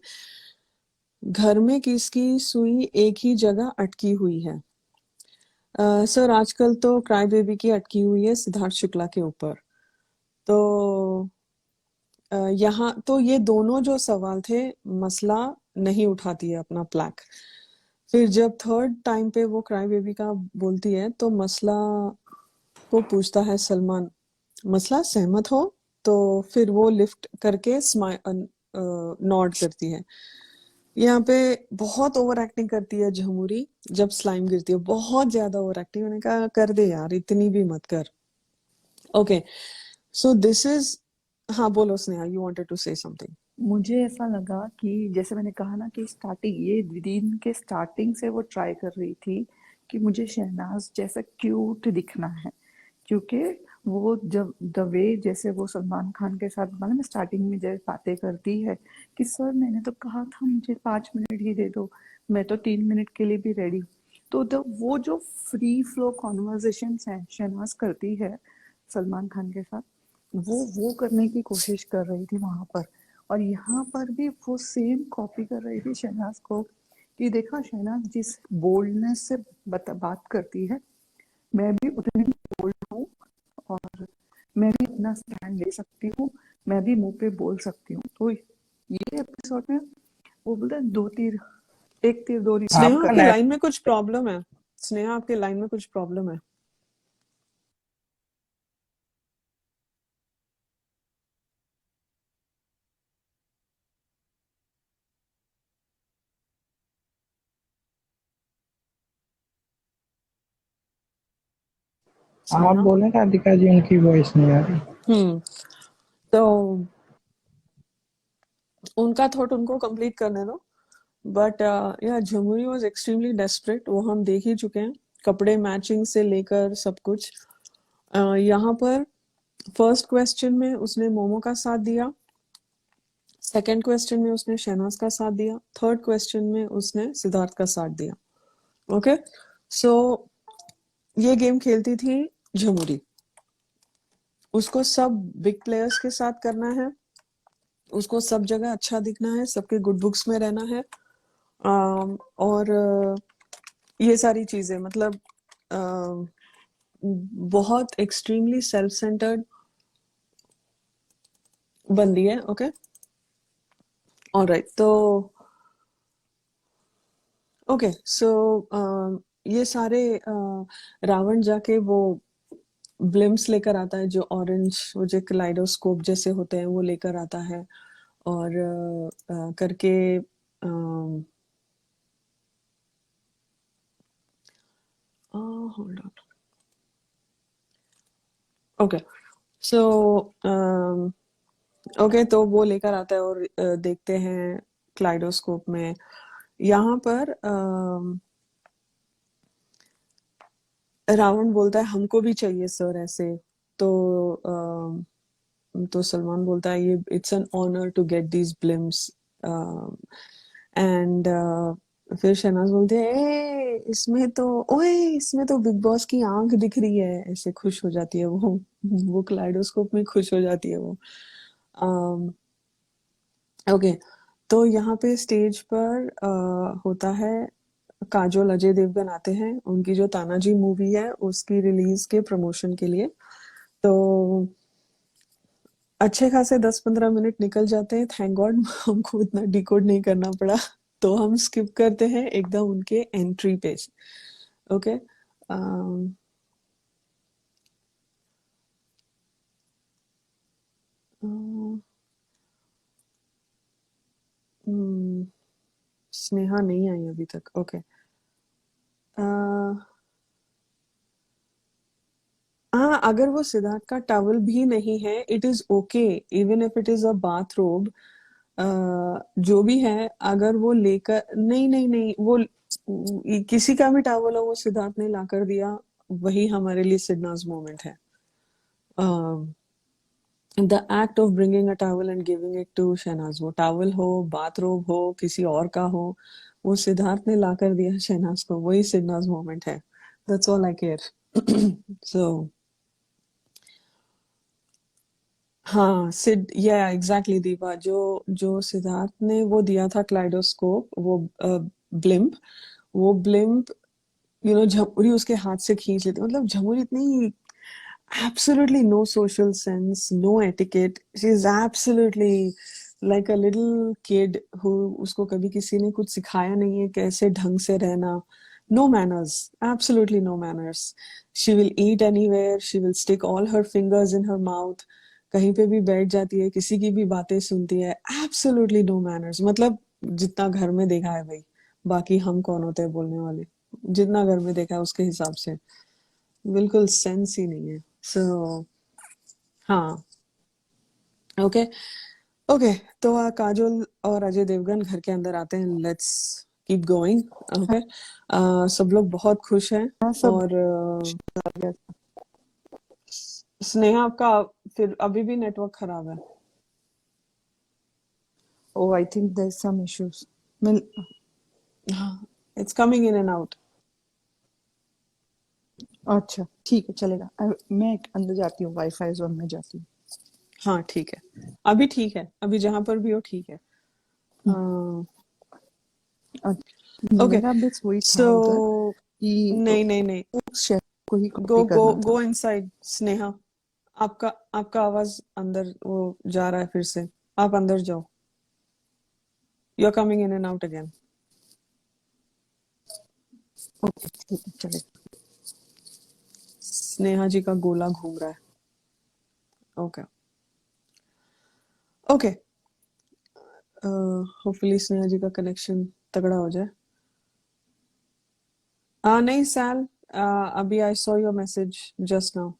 S1: घर में किसकी सुई एक ही जगह अटकी हुई है। सर आजकल तो क्राई बेबी की अटकी हुई है सिद्धार्थ शुक्ला के ऊपर। तो यहाँ तो ये दोनों जो सवाल थे, मसला नहीं उठाती है अपना प्लैक। फिर जब थर्ड टाइम पे वो क्राई बेबी का बोलती है, तो मसला को पूछता है सलमान, मसला सहमत हो, तो फिर वो लिफ्ट करके नॉड करती है। यहाँ पे बहुत ओवर एक्टिंग करती है झमुरी, जब स्लाइम गिरती है बहुत ज्यादा ओवर एक्टिंग, मैंने कहा कर दे यार, इतनी भी मत कर। ओके, सो दिस इज, हाँ बोलो Sneha, you wanted to say something.
S2: मुझे ऐसा लगा कि जैसे मैंने कहा ना कि स्टार्टिंग ये दिन के स्टार्टिंग से वो ट्राई कर रही थी कि मुझे शहनाज जैसा क्यूट दिखना है, क्योंकि वो जब द वे जैसे वो सलमान खान के साथ मालूम है स्टार्टिंग में जब बातें करती है कि सर मैंने तो कहा था मुझे 5 मिनट ही दे दो, मैं तो 3 मिनट के लिए भी रेडी। तो वो जो फ्री फ्लो कॉन्वर्जेशन है शहनाज करती है सलमान खान के साथ, वो करने की कोशिश कर रही थी वहां पर। और यहाँ पर भी वो सेम कॉपी कर रही थी शहनाज को कि देखा शहनाज जिस बोल्डनेस से बात करती है, मैं भी उतनी बोल्ड हूँ और मैं भी अपना स्टैंड ले सकती हूँ, मैं भी मुंह पे बोल सकती हूँ। तो ये एपिसोड में वो बोलते हैं दो तीर, एक तीर दो निशाना
S1: स्नेहा
S3: आपका
S1: आपके
S2: कर।
S1: लाइन में कुछ प्रॉब्लम है, स्नेहा आपके लाइन में कुछ प्रॉब्लम है।
S3: आप
S1: स्नेहा,
S3: बोले राधिका जी उनकी वॉइस नहीं आ रही।
S1: तो उनका थॉट उनको कंप्लीट करने दो। बट या झमुरी वाज एक्सट्रीमली डेस्परेट, वो हम देख ही चुके हैं, कपड़े मैचिंग से लेकर सब कुछ। यहाँ पर फर्स्ट क्वेश्चन में उसने मोमो का साथ दिया, सेकंड क्वेश्चन में उसने शहनाज का साथ दिया, थर्ड क्वेश्चन में उसने सिद्धार्थ का साथ दिया। ओके, सो ये गेम खेलती थी झमुरी, उसको सब बिग प्लेयर्स के साथ करना है, उसको सब जगह अच्छा दिखना है, सबके गुड बुक्स में रहना है। और ये सारी चीजें मतलब बहुत एक्सट्रीमली सेल्फ सेंटर्ड बंदी है। ओके, ऑलराइट, तो ओके, सो ये सारे रावण जाके वो ब्लिम्स लेकर आता है, जो ऑरेंज, वो जो कलाइडोस्कोप जैसे होते हैं वो लेकर आता है, और करके hold on, okay, so okay, तो वो लेकर आता है और देखते हैं क्लाइडोस्कोप में। यहाँ पर रावण बोलता है हमको भी चाहिए सर ऐसे। तो तो सलमान बोलता है ये it's an honour to get these blimps. And फिर शहनाज बोलते हैं ए इसमें तो, ओए इसमें तो बिग बॉस की आंख दिख रही है, ऐसे खुश हो जाती है वो क्लाइडोस्कोप में खुश हो जाती है वो। ओके, तो यहाँ पे स्टेज पर होता है, काजोल अजय देवगन आते हैं, उनकी जो तानाजी मूवी है उसकी रिलीज के प्रमोशन के लिए। तो अच्छे खासे 10-15 मिनट निकल जाते हैं, थैंक गॉड हमको इतना डिकोड नहीं करना पड़ा। तो हम स्किप करते हैं एकदम उनके एंट्री पेज। ओके, स्नेहा नहीं आई अभी तक। ओके, हाँ, अगर वो सिद्धार्थ का टॉवल भी नहीं है it is okay, even if it is a bathrobe, जो भी है, अगर वो लेकर, नहीं नहीं नहीं, वो किसी का भी टॉवल हो वो सिद्धार्थ ने ला कर दिया, वही हमारे लिए सिडनाज मोमेंट है। The act of bringing a towel and giving it to Shehnaaz, वो टॉवल हो, बाथरोब हो, किसी और का हो, वो सिद्धार्थ ने ला कर दिया शहनाज को, वही सिडनाज मोमेंट है। That's all I care. So हाँ, सिड या एग्जैक्टली दीपा, जो जो सिद्धार्थ ने वो दिया था क्लाइडोस्कोप, वो ब्लिम्प, वो ब्लिम्प झमुरी उसके हाथ से खींच लेती, मतलब झमुरी इतनी absolutely no social sense, no etiquette, she is absolutely like a little kid who, उसको कभी किसी ने कुछ सिखाया नहीं है कैसे ढंग से रहना। No manners, absolutely no manners. She will eat anywhere, she will stick all her fingers in her mouth, कहीं पे भी बैठ जाती है, किसी की भी बातें सुनती है, एब्सोल्युटली नो मैनर्स। मतलब जितना घर में देखा है भाई, बाकी हम कौन होते हैं बोलने वाले, जितना घर में देखा है उसके हिसाब से बिल्कुल सेंस ही नहीं है। सो हाँ ओके ओके। तो काजोल और अजय देवगन घर के अंदर आते हैं। Let's keep going. ओके। सब लोग बहुत खुश हैं।
S2: हाँ सब
S1: और
S2: आ गया।
S1: स्नेहा आपका फिर अभी भी नेटवर्क खराब है।
S2: Oh I think there some issues. मैं
S1: हाँ, it's coming in and out.
S2: अच्छा ठीक है चलेगा। मैं अंदर जाती हूँ, वाईफाई जोन में जाती हूँ।
S1: हाँ ठीक है, अभी ठीक है, अभी जहां पर भी हो ठीक है। ओके
S2: मेरा बस वही था
S1: सो
S2: उधर कि
S1: नहीं नहीं नहीं,
S2: उस शेफ को ही
S1: गो
S2: कॉपी
S1: गो
S2: करना था।
S1: Go inside. स्नेहा, आपका आपका आवाज अंदर वो जा रहा है फिर से। आप अंदर जाओ। You are coming in and out again.
S2: Okay ठीक है चलेगा।
S1: स्नेहा जी का गोला घूम रहा है। Okay okay. होपफुली स्नेहा जी का कनेक्शन तगड़ा हो जाए। नहीं सैल, अभी I saw your message just now.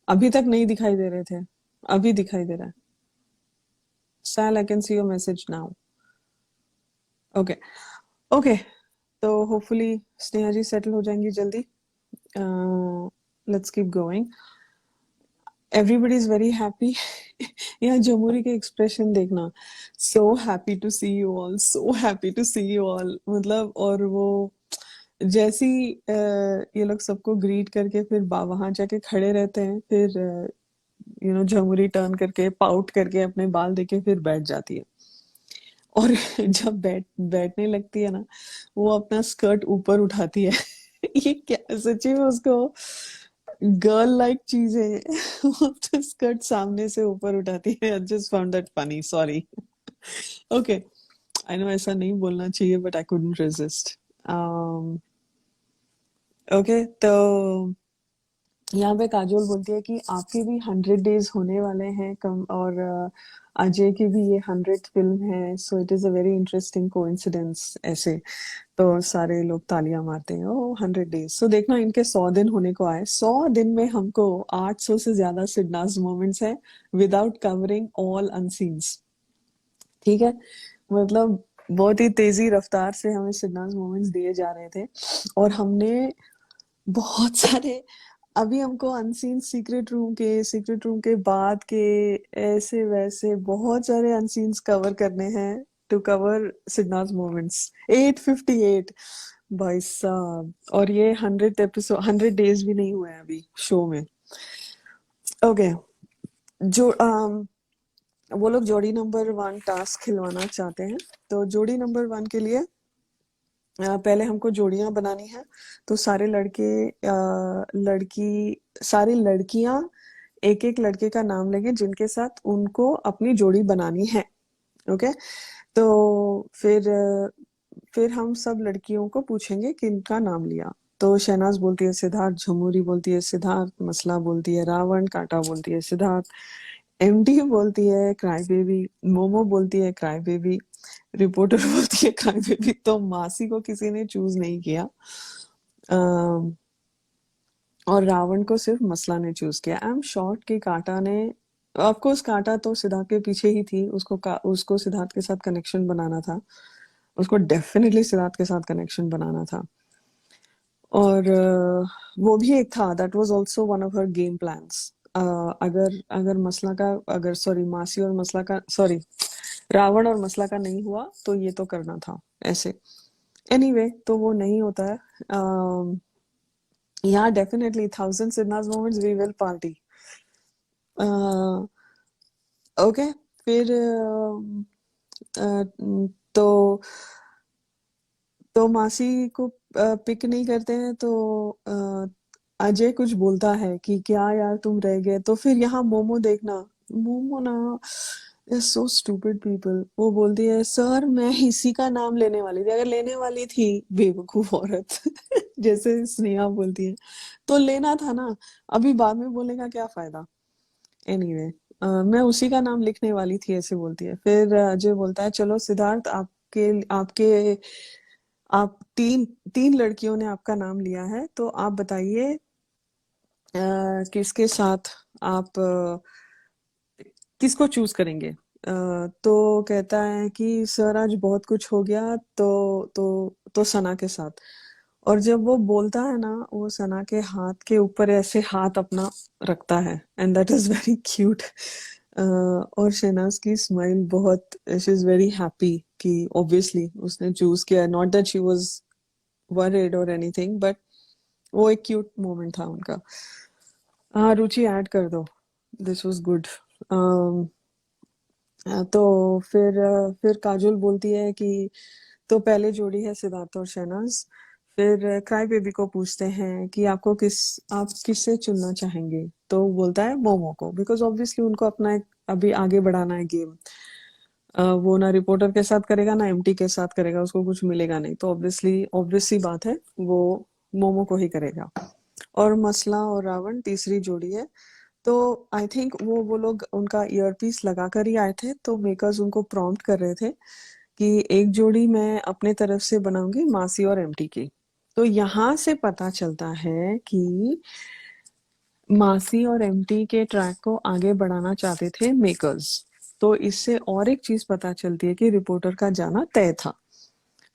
S1: अभी तक नहीं दिखाई दे रहे थे, अभी दिखाई दे रहा है। सैल I can see your message now. Okay okay. तो होपफुली स्नेहा जी सेटल हो जाएंगी जल्दी। Let's keep going. Everybody is very happy. यहाँ जमुरी के एक्सप्रेशन देखना। So happy to see you all, so happy to see you all, मतलब। और वो जैसी ये लोग सबको ग्रीट करके फिर वहां जाके खड़े रहते हैं, फिर झमुरी टर्न करके पाउट करके अपने बाल देके फिर बैठ जाती है। और जब बैठने लगती है ना, वो अपना स्कर्ट ऊपर उठाती है। ये क्या सच्ची में उसको गर्ल लाइक चीज है ये। वो अपना स्कर्ट सामने से ऊपर उठाती है। I just found that funny, sorry. Okay, I know ऐसा नहीं बोलना चाहिए but I couldn't resist. Okay तो यहाँ पे काजोल बोलती है कि आपके भी 100 डेज होने वाले हैं कम, और अजय की भी ये 100th फिल्म है। So it is a very interesting coincidence ऐसे। तो सारे लोग तालियां मारते हैं, ओ 100 डेज। सो देखना इनके 100 दिन होने को आए। 100 दिन में हमको 800 से ज्यादा सिडनाज मोमेंट्स है विदाउट कवरिंग ऑल अनसीन्स। ठीक है, मतलब बहुत ही तेजी रफ्तार से हमें सिडनाज मोमेंट्स दिए जा रहे थे। और हमने बहुत सारे, अभी हमको अनसीन सीक्रेट रूम के बाद के ऐसे वैसे बहुत सारे अनसीन्स कवर करने हैं टू कवर सिडनाज मोमेंट्स। 858 भाई साहब। और ये 100th एपिसोड, 100 डेज भी नहीं हुए हैं अभी शो में। ओके। जो वो लोग जोड़ी नंबर 1 टास्क खिलवाना चाहते हैं। तो जोड़ी नंबर 1 के लिए पहले हमको जोड़ियां बनानी है। तो सारे लड़के लड़की सारी लड़कियां एक एक लड़के का नाम लेंगे जिनके साथ उनको अपनी जोड़ी बनानी है। ओके। तो फिर हम सब लड़कियों को पूछेंगे किनका नाम लिया। तो शहनाज बोलती है सिद्धार्थ, झमुरी बोलती है सिद्धार्थ, मसला बोलती है रावण, कांटा बोलती है सिद्धार्थ, एमडी बोलती है क्राई बेबी, मोमो बोलती है क्राई बेबी, रिपोर्टर बोलती है क्राई बेबी। तो मासी को किसी ने चूज नहीं किया। अम, और रावण को सिर्फ मसला ने चूज किया। आई एम श्योर कि कांटा ने, ऑफकोर्स कांटा तो सिद्धार्थ के पीछे ही थी। उसको सिद्धार्थ के साथ कनेक्शन बनाना था। उसको डेफिनेटली सिद्धार्थ के साथ कनेक्शन बनाना था। और वो भी एक था, that was also one of her game plans. अगर अगर मसला का, अगर सॉरी मासी और मसला का, सॉरी रावण और मसला का नहीं हुआ तो ये तो करना था ऐसे। एनीवे तो वो नहीं होता है। यहाँ डेफिनेटली 1000 सिन्हास moments we will party. Okay. फिर तो मासी को पिक नहीं करते हैं तो अजय कुछ बोलता है कि क्या यार तुम रह गए। तो फिर यहाँ मोमो देखना, मोमो ना, सो स्टूपिड पीपल। वो बोलती है सर मैं इसी का नाम लेने वाली थी, अगर लेने वाली थी बेवकूफ औरत। जैसे स्नेहा बोलती है तो लेना था ना, अभी बाद में बोलने का क्या फायदा। एनीवे मैं उसी का नाम लिखने वाली थी ऐसे बोलती है। फिर अजय बोलता है चलो सिद्धार्थ, आपके आपके आप तीन तीन लड़कियों ने आपका नाम लिया है तो आप बताइए किसके साथ आप किसको चूज करेंगे? तो कहता है कि सर आज बहुत कुछ हो गया, तो सना के साथ। और जब वो बोलता है ना, वो सना के हाथ के ऊपर ऐसे हाथ अपना रखता है, and that is very cute. और शहनाज की स्माइल बहुत, शी इज वेरी हैप्पी कि ऑब्वियसली उसने चूज किया, not that she was worried और एनीथिंग, बट वो एक क्यूट मोमेंट था उनका। हाँ रुचि, ऐड कर दो, दिस वाज गुड। तो फिर काजोल बोलती है कि तो पहले जोड़ी है सिद्धार्थ और शहनाज। फिर क्राई बेबी को पूछते हैं कि आप किससे चुनना चाहेंगे? तो वो बोलता है मोमो को, बिकॉज ऑब्वियसली उनको अपना एक अभी आगे बढ़ाना है गेम। वो ना रिपोर्टर के साथ करेगा ना एमटी के साथ करेगा, उसको कुछ मिलेगा नहीं, तो ऑब्वियस सी बात है, वो मोमो को ही करेगा। और मसला और रावण तीसरी जोड़ी है। तो आई थिंक वो लोग उनका ईयरपीस लगा कर ही आए थे, तो मेकर्स उनको प्रॉम्प्ट कर रहे थे कि एक जोड़ी मैं अपने तरफ से बनाऊंगी, मासी और एमटी की। तो यहाँ से पता चलता है कि मासी और एमटी के ट्रैक को आगे बढ़ाना चाहते थे मेकर्स। तो इससे और एक चीज पता चलती है कि रिपोर्टर का जाना तय था।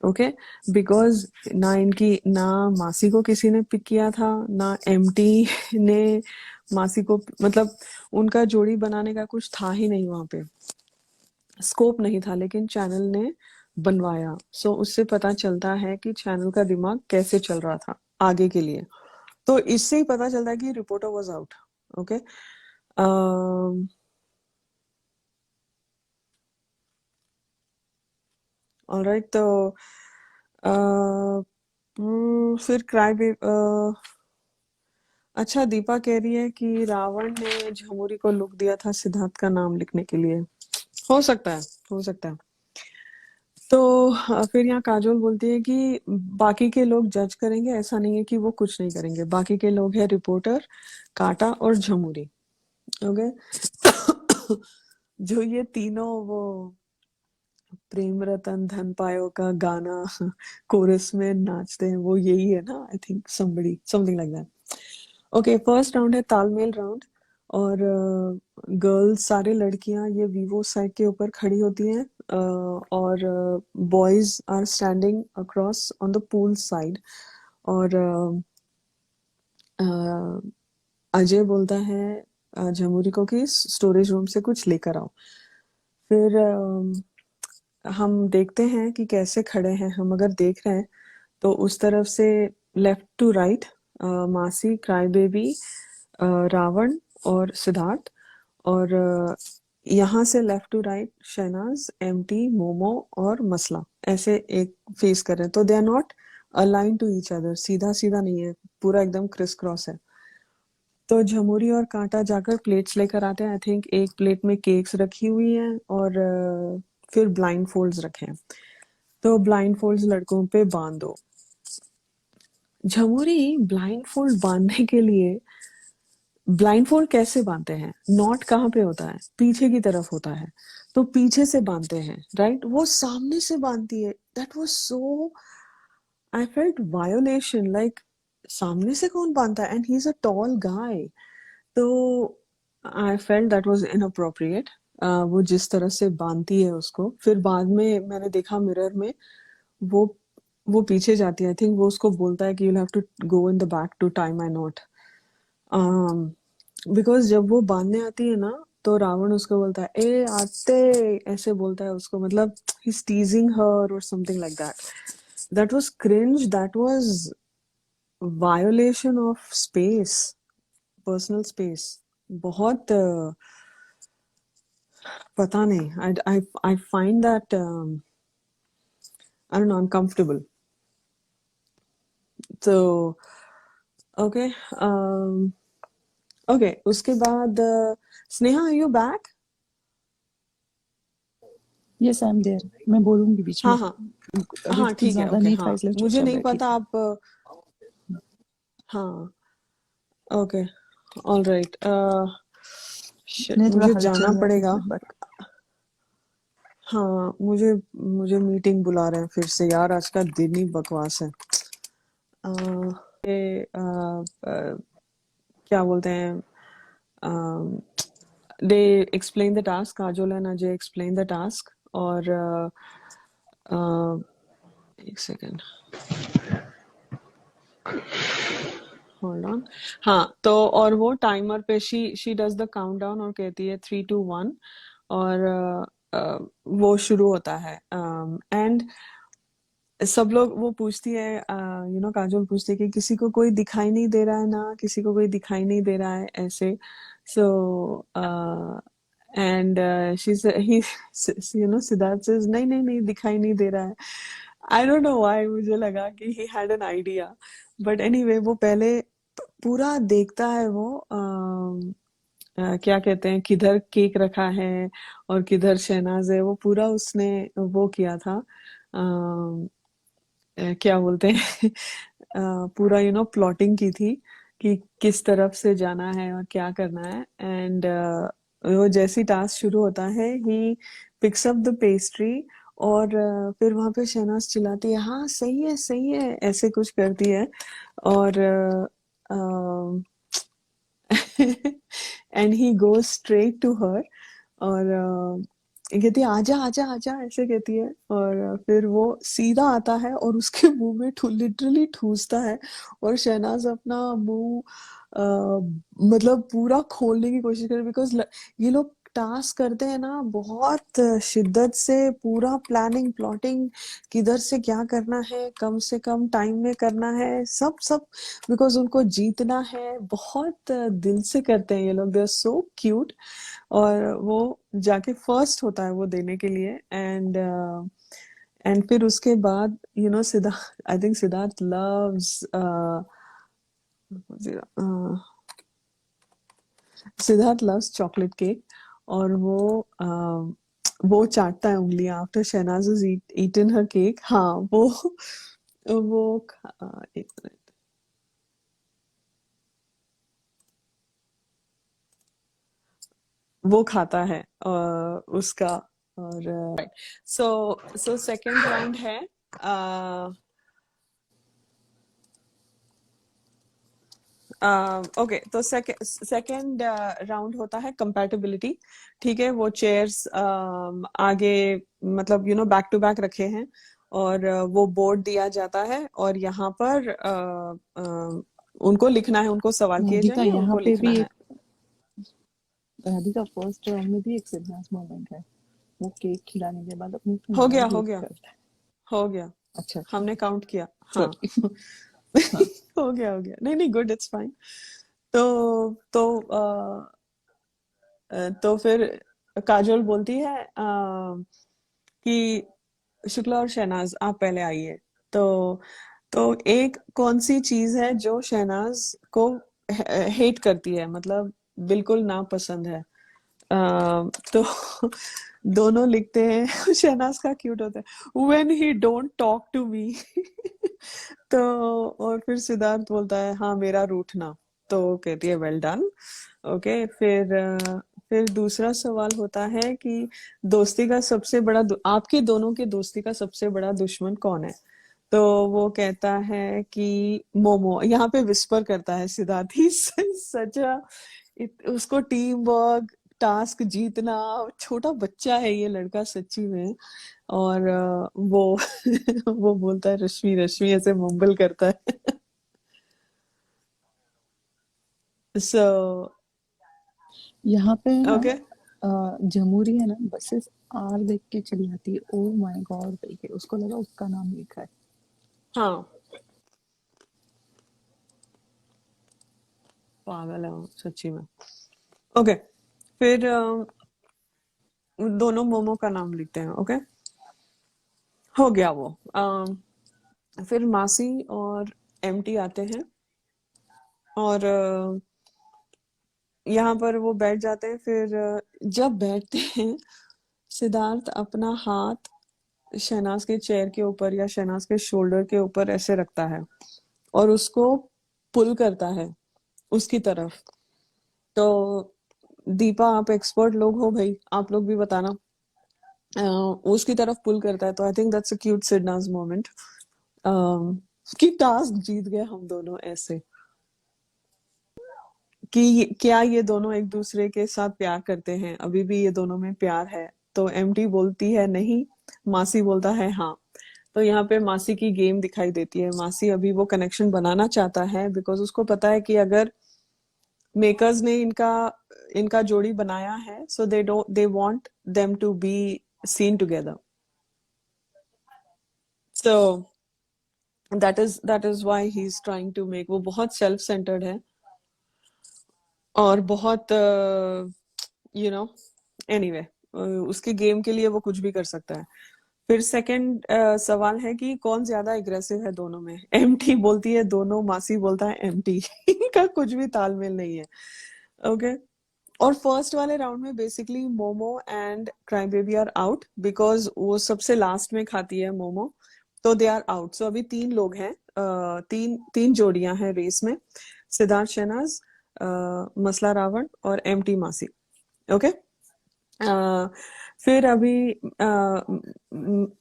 S1: ओके, बिकॉज ना मासी को किसी ने पिक किया था, ना एमटी ने मासी को, मतलब उनका जोड़ी बनाने का कुछ था ही नहीं वहां पे, स्कोप नहीं था, लेकिन चैनल ने बनवाया। सो उससे पता चलता है कि चैनल का दिमाग कैसे चल रहा था आगे के लिए। तो इससे ही पता चलता है कि reporter was out. Okay, alright. तो फिर अच्छा, दीपा कह रही है कि रावण ने झमुरी को लुक दिया था सिद्धार्थ का नाम लिखने के लिए। हो सकता है, हो सकता है। तो फिर यहाँ काजोल बोलती है कि बाकी के लोग जज करेंगे, ऐसा नहीं है कि वो कुछ नहीं करेंगे। बाकी के लोग है रिपोर्टर, काटा और झमुरी। ओके। जो ये तीनों वो प्रेम रतन धन पायो का गाना कोरस में नाचते हैं, वो यही है ना? I think something like that. Okay, first round है तालमेल राउंड। और गर्ल्स, सारे लड़कियां ये वीवो साइड के ऊपर खड़ी होती हैं, और boys are standing across on the pool side. और अजय बोलता है झमुरी को कि स्टोरेज रूम से कुछ लेकर आओ। फिर हम देखते हैं कि कैसे खड़े हैं हम, अगर देख रहे हैं तो उस तरफ से लेफ्ट टू राइट मासी, क्राई बेबी, रावण और सिद्धार्थ। और यहाँ से left to right Shehnaaz, MT, मोमो और मसला, ऐसे एक फेस कर रहे हैं। तो they are not align to each other, सीधा सीधा नहीं है, पूरा एकदम क्रिस क्रॉस है। तो झमुरी और कांटा जाकर प्लेट्स लेकर आते हैं। आई थिंक एक प्लेट में केक्स रखी हुई हैं, और फिर ब्लाइंड फोल्ड्स रखे हैं। तो ब्लाइंड फोल्ड्स लड़कों पे बांध दो। झमुरी ब्लाइंड फोल्ड बांधने के लिए, ब्लाइंड फोल्ड कैसे बांधते हैं? नॉट कहाँ पे होता है? पीछे की तरफ होता है, तो पीछे से बांधते हैं, राइट? वो सामने से बांधती है। That was so, I felt violation, like सामने से कौन बांधता है? And he is a tall guy. तो I felt that was inappropriate. वो जिस तरह से बांधती है उसको, फिर बाद में मैंने देखा मिरर में, वो वो पीछे जाती है। आई थिंक वो उसको बोलता है कि you have to go in the back to tie my knot. Because जब वो बांधने आती है ना, तो रावण उसको बोलता है ए आते, ऐसे बोलता है उसको, मतलब ही इज टीजिंग हर और something like that. That was cringe, that was violation of space, personal space. बहुत पता नहीं, I find that I don't know, uncomfortable. तो ओके, ओके, उसके बाद Sneha, are you back?
S2: Yes I am there, मैं बोलूंगी बीच में,
S1: हाँ हाँ,
S2: अभी
S1: हाँ
S2: कुछ
S1: ठीक है,
S2: ज्यादा
S1: ओके,
S2: नहीं था
S1: हाँ
S2: इसलिए
S1: मुझे
S2: चुपचाप
S1: नहीं
S2: बैठी
S1: पता
S2: थी।
S1: आप, हाँ, ओके, ऑल राइट। शिट,
S2: नहीं, थोड़ा
S1: मुझे जाना
S2: हलचल है
S1: पड़ेगा।
S2: इसलिए, बट
S1: हाँ, मुझे मुझे मीटिंग बुला रहे हैं फिर से यार, आज का दिन ही बकवास है। ये क्या बोलते हैं, they explain the task, Kajol and Ajay explain the task, और एक सेकेंड, होल्ड ऑन। हाँ, तो और वो टाइमर पे शी डज द काउंटडाउन और कहती है 3 2 1, और वो शुरू होता है, एंड सब लोग, वो पूछती है, काजोल पूछती है कि किसी को कोई दिखाई नहीं दे रहा है ना, किसी को कोई दिखाई नहीं दे रहा है ऐसे, so and she he Siddharth says नहीं नहीं नहीं दिखाई नहीं दे रहा है। आई डोंट नो व्हाई, मुझे लगा कि he had an idea, but anyway वो पहले पूरा देखता है, वो क्या कहते हैं, किधर केक रखा है और किधर शहनाज है, वो पूरा उसने वो किया था, क्या बोलते हैं, पूरा प्लॉटिंग की थी कि किस तरफ से जाना है और क्या करना है, एंड वो जैसी टास्क शुरू होता है, he picks up the pastry, और फिर वहां पे शहनाज चिल्लाती है हाँ सही है ऐसे कुछ करती है, और and he goes straight to her, और कहती है आजा आजा आजा ऐसे कहती है, और फिर वो सीधा आता है और उसके मुंह में लिटरली ठूसता है, और शहनाज अपना मुंह मतलब पूरा खोलने की कोशिश करे, बिकॉज ये लोग टास्क करते हैं ना बहुत शिद्दत से, पूरा प्लानिंग प्लॉटिंग, किधर से क्या करना है, कम से कम टाइम में करना है, सब सब, बिकॉज उनको जीतना है, बहुत दिल से करते हैं ये लोग, दे आर सो क्यूट, और वो जाके फर्स्ट होता है वो देने के लिए, एंड फिर उसके बाद Sidharth, I think Sidharth loves Sidharth loves chocolate cake, और वो चाटता है उंगलियां after Shehnaaz is eaten her cake, हाँ वो एक मिनट, वो खाता है उसका, और सो सेकंड राउंड है, ओके, तो सेकंड राउंड होता है कंपैटिबिलिटी, ठीक है, वो चेयर्स आगे, मतलब बैक टू बैक रखे हैं, और वो बोर्ड दिया जाता है, और यहाँ पर उनको लिखना है, उनको सवाल किए
S2: राधिका,
S1: जाएंगे,
S2: यहाँ
S1: उनको
S2: पे
S1: लिखना
S2: भी
S1: है।
S2: एक राधिका फर्स्ट राउंड में भी एक सिद्धांत मोमेंट है। वो केक खिलाने के बाद अपनी
S1: हो
S2: गाल
S1: गया हो
S2: देख
S1: गया
S2: करता है।
S1: हो गया,
S2: अच्छा अच्छा,
S1: हमने काउंट किया, हाँ।
S2: सॉरी। हाँ,
S1: हो गया, नहीं नहीं, गुड, इट्स फाइन। तो तो फिर काजोल बोलती है कि शुक्ला और शहनाज आप पहले आइए, तो एक कौन सी चीज है जो शहनाज को हेट करती है, मतलब बिल्कुल नापसंद है, तो दोनों लिखते हैं, शहनाज का क्यूट होता है, when he don't talk to me, तो और फिर सिद्धार्थ बोलता है हाँ मेरा रूठना, तो कहती है वेल डन, ओके, फिर दूसरा सवाल होता है कि दोस्ती का सबसे बड़ा आपके दोनों के दोस्ती का सबसे बड़ा दुश्मन कौन है, तो वो कहता है कि मोमो, यहाँ पे विस्पर करता है सिद्धार्थ, ही सच उसको टीम वर्क, टास्क जीतना, छोटा बच्चा है ये लड़का सच्ची में, और वो वो बोलता है रश्मि रश्मि ऐसे मुंबल करता है, सो
S2: यहाँ पे है ना,
S1: ओके,
S2: जमूरी है ना, बसेस आर देख के चिल्लाती है, ओ माय गॉड करके, उसको लगा उसका नाम लिखा है।
S1: हाँ पागल है वो सच्ची में, ओके, फिर दोनों मोमो का नाम लिखते हैं, ओके, हो गया वो, फिर मासी और एमटी आते हैं, और यहाँ पर वो बैठ जाते हैं, फिर जब बैठते हैं, सिद्धार्थ अपना हाथ शहनाज के चेयर के ऊपर या शहनाज के शोल्डर के ऊपर ऐसे रखता है, और उसको पुल करता है उसकी तरफ, तो दीपा आप एक्सपर्ट लोग हो भाई, आप लोग भी बताना, उसकी तरफ पुल करता है, तो I think that's a cute Sidnaaz moment, कि टास्क जीत गए हम दोनों ऐसे, कि क्या ये दोनों एक दूसरे के साथ प्यार करते हैं, अभी भी ये दोनों में प्यार है। तो एमटी बोलती है नहीं, मासी बोलता है हाँ। तो यहाँ पे मासी की गेम दिखाई देती है। मासी अभी वो कनेक्शन बनाना चाहता है बिकॉज उसको पता है कि अगर मेकर्स ने इनका इनका जोड़ी बनाया है, so they want them to be seen together. So that is why he is trying to make. वो बहुत सेल्फ सेंटर्ड है और बहुत यू नो एनीवे उसके गेम के लिए वो कुछ भी कर सकता है। फिर सेकंड सवाल है कि कौन ज्यादा एग्रेसिव है दोनों में। एमटी बोलती है दोनों, मासी बोलता है एमटी। इनका कुछ भी तालमेल नहीं है। ओके। और फर्स्ट वाले राउंड में बेसिकली मोमो and cry baby are out because वो सबसे लास्ट में खाती है मोमो, तो दे आर आउट। सो अभी तीन लोग हैं, तीन तीन जोड़ियां हैं रेस में, सिद्धार्थ शहनाज, मसला रावण और एमटी मासी। ओके। फिर अभी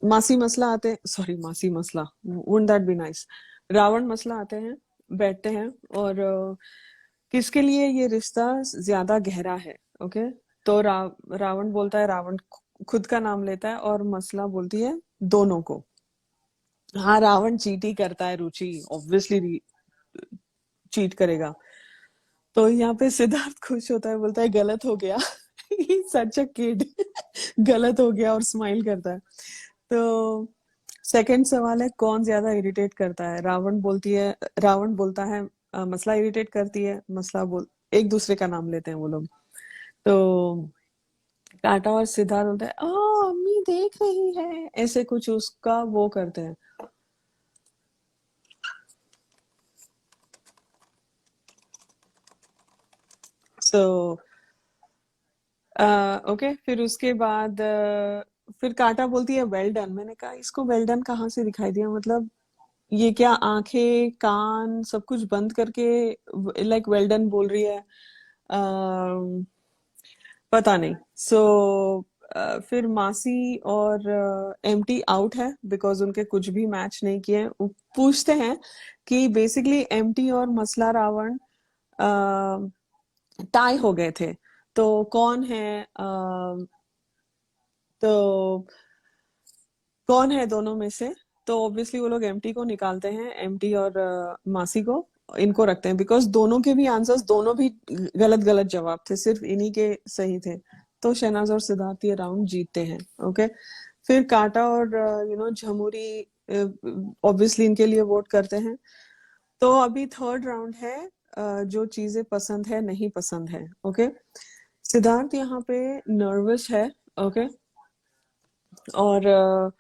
S1: मासी मसला आते, सॉरी मासी मसला, wouldn't that be nice. Ravan मसला आते हैं, बैठते हैं और किसके लिए ये रिश्ता ज्यादा गहरा है। ओके। तो रावण बोलता है, रावण खुद का नाम लेता है और मसला बोलती है दोनों को। हाँ, रावण चीट ही करता है, रुचि ऑब्वियसली चीट करेगा। तो यहाँ पे सिद्धार्थ खुश होता है, बोलता है गलत हो गया। सच अ किड। गलत हो गया और स्माइल करता है। तो सेकंड सवाल है कौन ज्यादा इरिटेट करता है। रावण बोलता है मसला इरिटेट करती है, मसला बोल एक दूसरे का नाम लेते हैं वो लोग। तो टाटा और सिद्धार्थ बोलता है अम्मी देख रही है, ऐसे कुछ उसका वो करते हैं। So okay. फिर उसके बाद फिर काटा बोलती है वेल डन। मैंने कहा इसको वेल डन कहाँ से दिखाई दिया, मतलब ये क्या आंखें कान सब कुछ बंद करके लाइक वेल डन बोल रही है। पता नहीं। सो फिर मासी और एमटी आउट है बिकॉज उनके कुछ भी मैच नहीं किए। पूछते हैं कि बेसिकली एमटी और मसला रावण टाई हो गए थे, तो कौन है तो कौन है दोनों में से। तो ऑब्वियसली वो लोग एमटी को निकालते हैं, एमटी और मासी को इनको रखते हैं बिकॉज दोनों के भी आंसर्स, दोनों भी गलत गलत जवाब थे, सिर्फ इन्हीं के सही थे। तो शहनाज और सिद्धार्थ ये राउंड जीतते हैं। ओके। फिर काटा और झमुरी ऑब्वियसली इनके लिए वोट करते हैं। तो अभी थर्ड राउंड है, जो चीजें पसंद है नहीं पसंद है। ओके। सिद्धार्थ यहाँ पे नर्वस है। ओके। और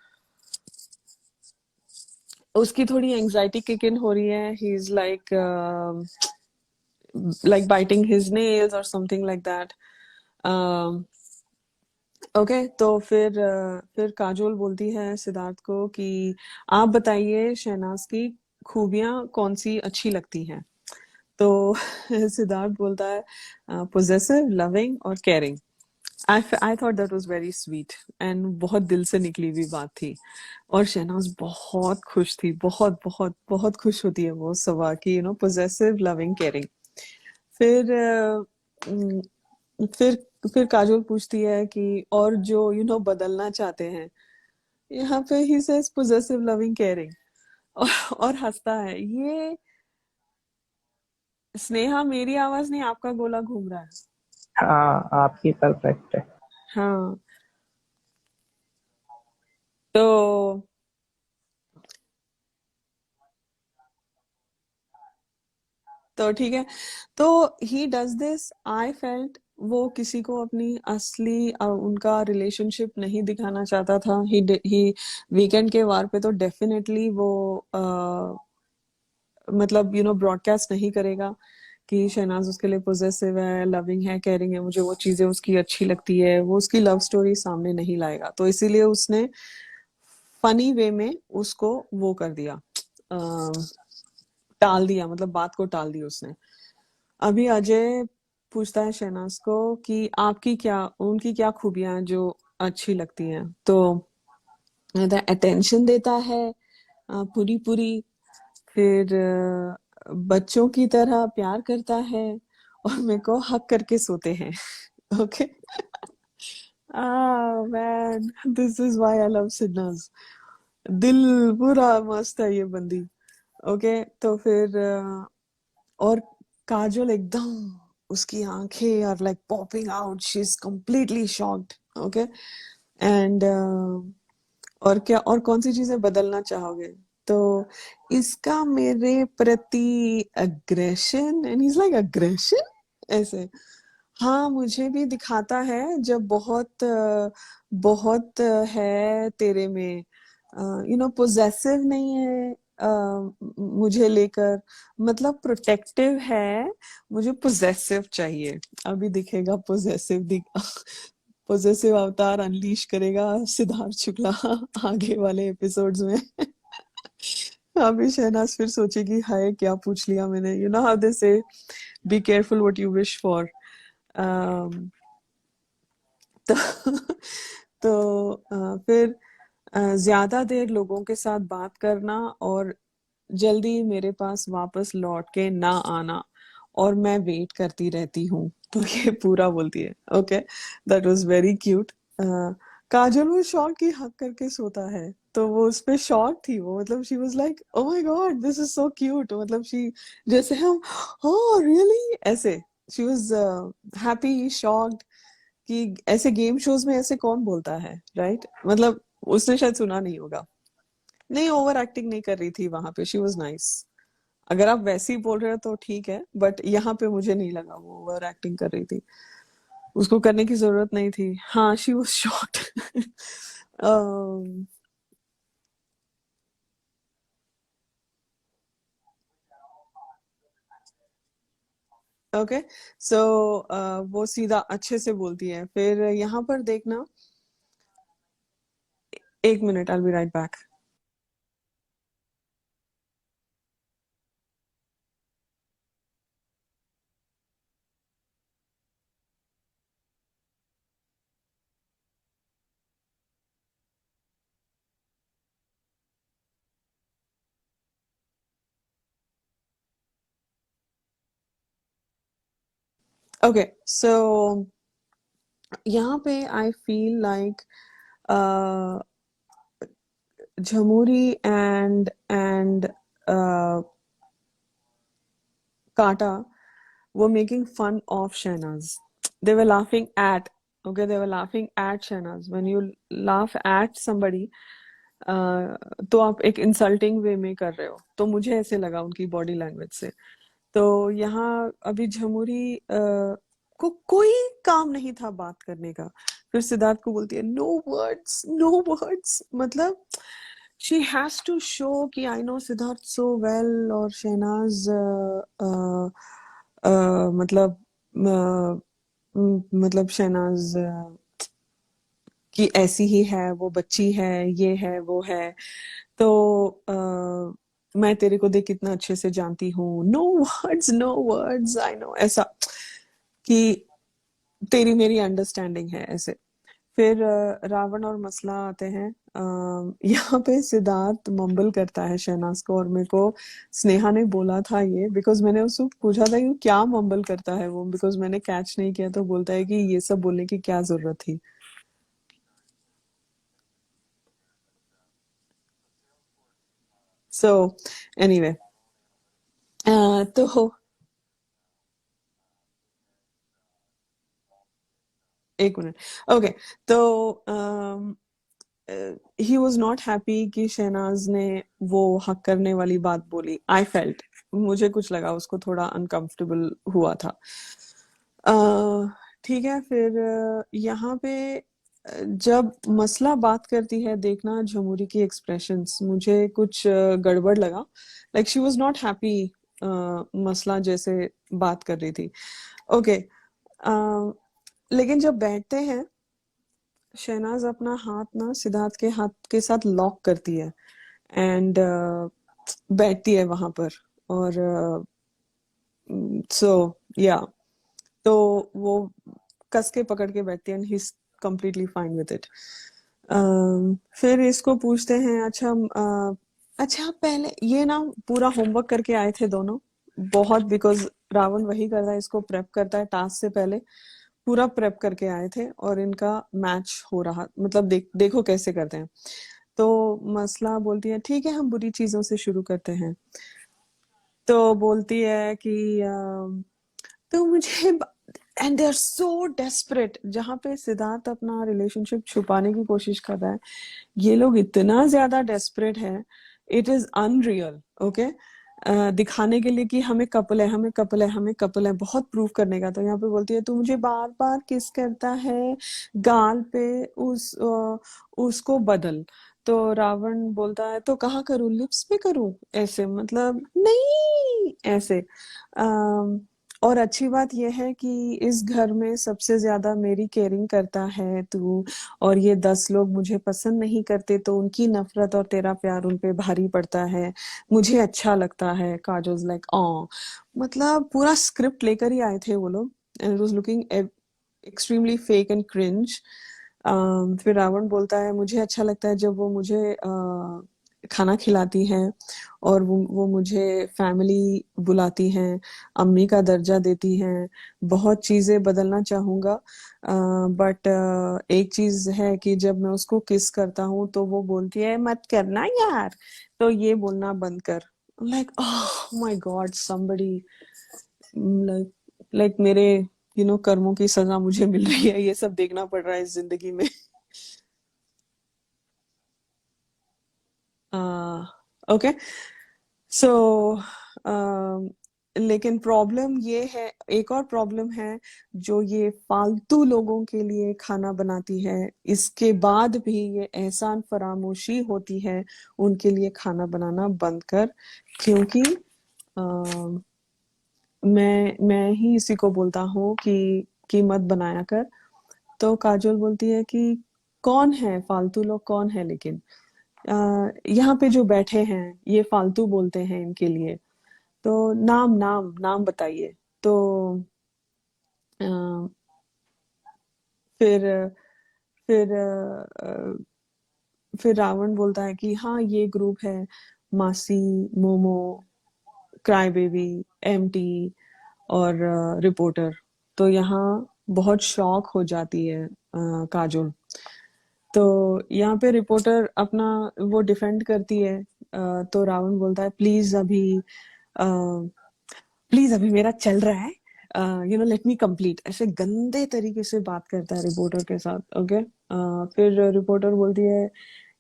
S1: उसकी थोड़ी एंजाइटी किक इन हो रही है। ही is like biting his nails और समथिंग लाइक दैट। ओके। तो फिर काजोल बोलती है सिद्धार्थ को कि आप बताइए शहनाज की खूबियां कौन सी अच्छी लगती हैं। तो सिद्धार्थ बोलता है पोजेसिव, लविंग और caring. I thought that was very sweet and बहुत दिल से निकली हुई बात थी। और शहनाज बहुत खुश थी, बहुत बहुत बहुत खुश होती है वो सवा की पोजेसिव, लविंग, केयरिंग। फिर फिर फिर काजोल पूछती है कि और जो बदलना चाहते हैं। यहाँ पे he says possessive, loving, caring. और हंसता है। ये स्नेहा, मेरी आवाज नहीं, आपका गोला घूम रहा है।
S3: हाँ, आपकी परफेक्ट है।
S1: हाँ। तो ठीक है। तो he does this, I felt वो किसी को अपनी असली उनका रिलेशनशिप नहीं दिखाना चाहता था। ही वीकेंड के वार पे तो डेफिनेटली वो मतलब ब्रॉडकास्ट नहीं करेगा कि शहनाज उसके लिए पोजेसिव है, लविंग है, केयरिंग है, मुझे वो चीजें उसकी अच्छी लगती है। वो उसकी लव स्टोरी सामने नहीं लाएगा। तो इसीलिए उसने फनी वे में उसको वो कर दिया, टाल दिया, मतलब बात को टाल दी उसने। अभी अजय पूछता है शहनाज को कि उनकी क्या खूबियां हैं जो अच्छी लगती हैं। तो अटेंशन देता है पूरी पूरी। फिर बच्चों की तरह प्यार करता है और मेरे को हक करके सोते हैं। Okay. Man, this is why I love सिन्हास। दिल पूरा मस्त है ये बंदी। ओके, तो फिर और काजोल एकदम, उसकी आंखें are like popping out, she is completely shocked. Okay. And और क्या, और कौन सी चीजें बदलना चाहोगे? तो इसका मेरे प्रति aggression, and is like aggression ऐसे। हाँ, मुझे भी दिखाता है जब बहुत बहुत है तेरे में, पोजेसिव नहीं है मुझे लेकर, मतलब प्रोटेक्टिव है, मुझे पोजेसिव चाहिए। अभी दिखेगा पोजेसिव, पोजेसिव अवतार अनलीश करेगा सिद्धार्थ शुक्ला आगे वाले एपिसोड्स में। अभी शहनाज फिर सोचेगी हाय क्या पूछ लिया मैंने। यू नो हाउ दे से be careful what you wish for. तो तो फिर ज्यादा देर लोगों के साथ बात करना और जल्दी मेरे पास वापस लौट के ना आना, और मैं वेट करती रहती हूँ। तो ये पूरा बोलती है। Okay, that was very cute. Kajal वो शॉक की हक करके सोता है, तो वो उस पे शॉक थी वो, मतलब she was like oh my God this is so cute, मतलब शी, जैसे हम, ओह रियली ऐसे, शी वाज हैप्पी शॉक्ड कि ऐसे गेम शोज में ऐसे कौन बोलता है, राइट? मतलब उसने शायद सुना नहीं होगा। नहीं, ओवर एक्टिंग नहीं कर रही थी वहां पे, शी वाज नाइस। अगर आप वैसे ही बोल रहे हो तो ठीक है, बट यहाँ पे मुझे नहीं लगा वो ओवर एक्टिंग कर रही थी, उसको करने की जरूरत नहीं थी। हाँ, शी वाज शॉक्ड। ओके, सो वो सीधा अच्छे से बोलती है। फिर यहाँ पर देखना, एक minute, I will be right back. Okay, so यहाँ पे I feel like Jhamuri and Kata were making fun of Shahnaz. They were laughing at, okay, they were laughing at Shahnaz. When you laugh at somebody, तो आप एक insulting वे में कर रहे हो, तो मुझे ऐसे लगा उनकी बॉडी लैंग्वेज से। तो यहाँ अभी झमुरी को कोई काम नहीं था बात करने का, फिर सिद्धार्थ को बोलती है नो वर्ड्स, नो वर्ड्स, मतलब शी हैज टू शो कि I know Siddharth so well, और शहनाज मतलब मतलब शहनाज कि ऐसी ही है, वो बच्ची है, ये है, वो है, तो मैं तेरे को देख कितना अच्छे से जानती हूँ, no words, no words, I know, ऐसा कि तेरी मेरी अंडरस्टैंडिंग है ऐसे। फिर रावण और मसला आते हैं। यहाँ पे सिद्धार्थ मम्बल करता है शहनाज को, और मेरे को स्नेहा ने बोला था ये, बिकॉज मैंने उसको पूछा था कि क्या मम्बल करता है वो, बिकॉज मैंने कैच नहीं किया, तो बोलता है कि ये सब बोलने की क्या जरूरत थी। सो एनीवे, तो एक मिनट। ओके, तो ही वॉज नॉट हैप्पी कि शहनाज ने वो हक करने वाली बात बोली। आई फेल्ट, मुझे कुछ लगा, उसको थोड़ा अनकंफर्टेबल हुआ था। ठीक है, फिर यहाँ पे जब मसला बात करती है, देखना झमुरी की एक्सप्रेशंस, मुझे कुछ गड़बड़ लगा, like she was not happy मसला जैसे बात कर रही थी। ओके, लेकिन जब बैठते हैं, शहनाज अपना हाथ ना सिद्धार्थ के हाथ के साथ लॉक करती है, एंड बैठती है वहां पर, और सो या, तो वो कस के पकड़ के बैठती है, and he is completely fine with it. फिर इसको पूछते हैं, अच्छा अच्छा पहले ये ना पूरा होमवर्क करके आए थे दोनों, बहुत, बिकॉज रावण वही करता है, इसको प्रेप करता है टास्क से पहले, पूरा प्रेप करके आए थे और इनका मैच हो रहा, मतलब देखो कैसे करते हैं। तो मसला बोलती है ठीक है हम बुरी चीजों से शुरू करते हैं। तो बोलती है कि तो मुझे, and they are so desperate, जहां पे सिद्धार्थ अपना रिलेशनशिप छुपाने की कोशिश कर रहा है, ये लोग इतना ज्यादा डेस्परेट है, इट इज अनरियल। ओके, दिखाने के लिए कि हमें कपल है, हमें कपल है, हमें कपल है, बहुत प्रूव करने का। तो यहाँ पे बोलती है तू मुझे बार बार किस करता है गाल पे, उसको बदल। तो रावण बोलता है तो कहाँ करूं, लिप्स पे करूं, ऐसे मतलब नहीं ऐसे। अम, और अच्छी बात यह है कि इस घर में सबसे ज्यादा मेरी केयरिंग करता है तू, और ये 10 लोग मुझे पसंद नहीं करते तो उनकी नफरत और तेरा प्यार उन पे भारी पड़ता है, मुझे अच्छा लगता है। काजोल लाइक ओ, मतलब पूरा स्क्रिप्ट लेकर ही आए थे वो लोग, and it was looking extremely fake and cringe. फिर रावण बोलता है मुझे अच्छा लगता है जब वो मुझे खाना खिलाती हैं, और वो मुझे फैमिली बुलाती हैं, अम्मी का दर्जा देती हैं। बहुत चीजें बदलना चाहूंगा, बट एक चीज है कि जब मैं उसको किस करता हूँ तो वो बोलती है मत करना यार, तो ये बोलना बंद कर। Like oh my God, somebody, like मेरे कर्मों की सजा मुझे मिल रही है, ये सब देखना पड़ रहा है इस जिंदगी में। ओके, सो लेकिन प्रॉब्लम ये है, एक और प्रॉब्लम है, जो ये फालतू लोगों के लिए खाना बनाती है, इसके बाद भी ये एहसान फरामोशी होती है उनके लिए खाना बनाना बंद कर, क्योंकि अ, मैं ही इसी को बोलता हूँ कि मत बनाया कर। तो काजोल बोलती है कि कौन है फालतू लोग, कौन है लेकिन यहाँ पे जो बैठे हैं ये फालतू बोलते हैं इनके लिए, तो नाम नाम नाम बताइए। तो अ, फिर फिर फिर रावण बोलता है कि हाँ ये ग्रुप है, मासी, मोमो, क्राई बेबी, एमटी और रिपोर्टर। तो यहाँ बहुत शॉक हो जाती है काजोल। तो यहाँ पे रिपोर्टर अपना वो डिफेंड करती है। तो रावण बोलता है प्लीज अभी मेरा चल रहा है, लेट मी कंप्लीट, ऐसे गंदे तरीके से बात करता है रिपोर्टर के साथ। ओके, फिर रिपोर्टर बोलती है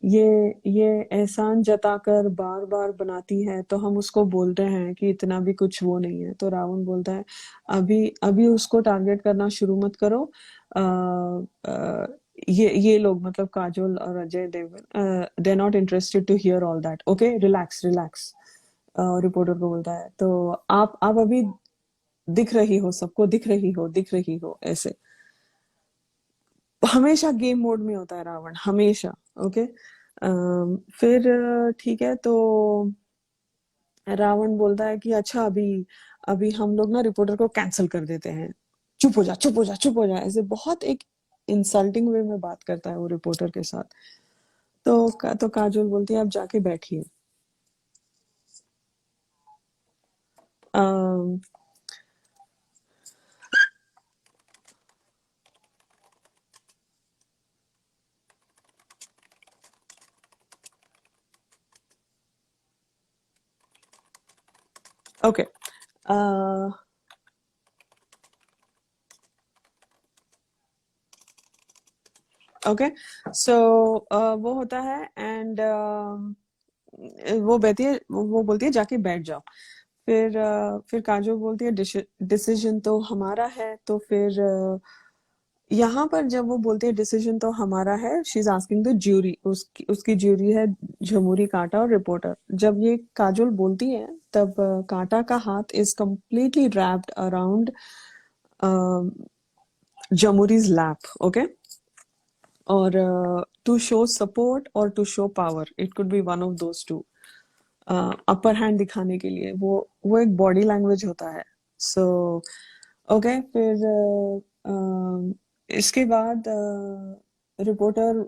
S1: ये ये एहसान जताकर बार बार बनाती है तो हम उसको बोलते हैं कि इतना भी कुछ वो नहीं है। तो रावण बोलता है अभी अभी उसको टारगेट करना शुरू मत करो। आ, आ, ये लोग मतलब काजोल और Ajay Devgn, they are not interested to hear all that, okay relax relax. Reporter को बोलता है तो आप अभी दिख रही हो, सबको दिख रही हो, दिख रही हो, ऐसे। हमेशा गेम मोड में होता है रावण, हमेशा। ओके, फिर ठीक है, तो रावण बोलता है कि अच्छा अभी अभी हम लोग ना रिपोर्टर को कैंसिल कर देते हैं, चुप हो जा, चुप हो जा, चुप हो जा, ऐसे बहुत एक इंसल्टिंग वे में बात करता है वो रिपोर्टर के साथ। तो काजोल बोलती है आप जाके बैठिए। अम, ओके, ओके, सो वो होता है, एंड वो बैठी है, वो बोलती है जाके बैठ जाओ। फिर काजोल बोलती है डिसीजन तो हमारा है। तो फिर यहाँ पर जब वो बोलती है डिसीजन तो हमारा है, she is asking the jury, उसकी उसकी ज्यूरी है झमुरी, कांटा और रिपोर्टर। जब ये काजोल बोलती है तब कांटा का हाथ is completely wrapped around Jamuri's lap. Okay, और टू शो सपोर्ट और to show power, it could be one of those two. Upper hand दिखाने के लिए वो एक बॉडी लैंग्वेज होता है। सो ओके, फिर इसके बाद रिपोर्टर,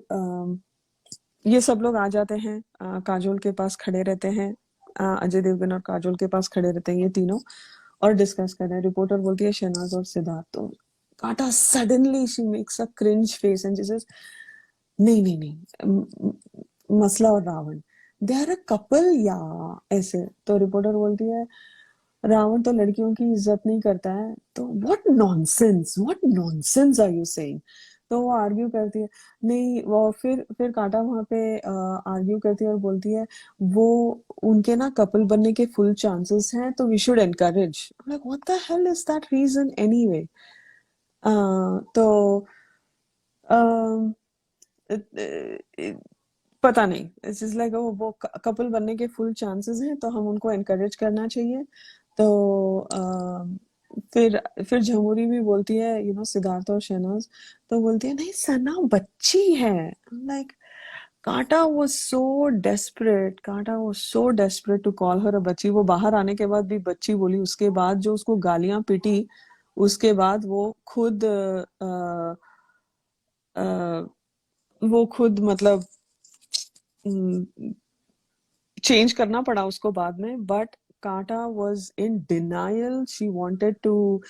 S1: ये सब लोग आ जाते हैं, काजोल के पास खड़े रहते हैं, अजय देवगन और काजोल के पास खड़े रहते हैं ये तीनों। और डिस्कस कर रहे हैं। रिपोर्टर बोलती है शहनाज और सिद्धार्थ। तो Kaanta suddenly she makes a cringe face and जैसे नहीं नहीं नहीं, मसला और Ravan they are a couple या ऐसे। तो रिपोर्टर बोलती है रावण तो लड़कियों की इज्जत नहीं करता है। तो what nonsense are you saying. तो वो आर्ग्यू करती है। नहीं वो फिर काटा वहां पे आर्ग्यू करती है और बोलती है वो उनके ना कपल बनने के फुल चांसेस हैं तो we should encourage. Like what the hell is that reason anyway. तो अम, अ, अ, पता नहीं, इट्स इज लाइक वो कपल बनने के फुल चांसेस हैं तो हम उनको एनकरेज करना चाहिए। तो फिर झमुरी भी बोलती है सिद्धार्थ और शहनाज। तो बोलती है नहीं सना बच्ची है। Like Kanta was so desperate to call her a बच्ची। वो बाहर आने के बाद भी बच्ची बोली, उसके बाद जो उसको गालियां पीटी, उसके बाद अ, वो खुद मतलब चेंज करना पड़ा उसको बाद में। But Kaanta was in denial, she wanted to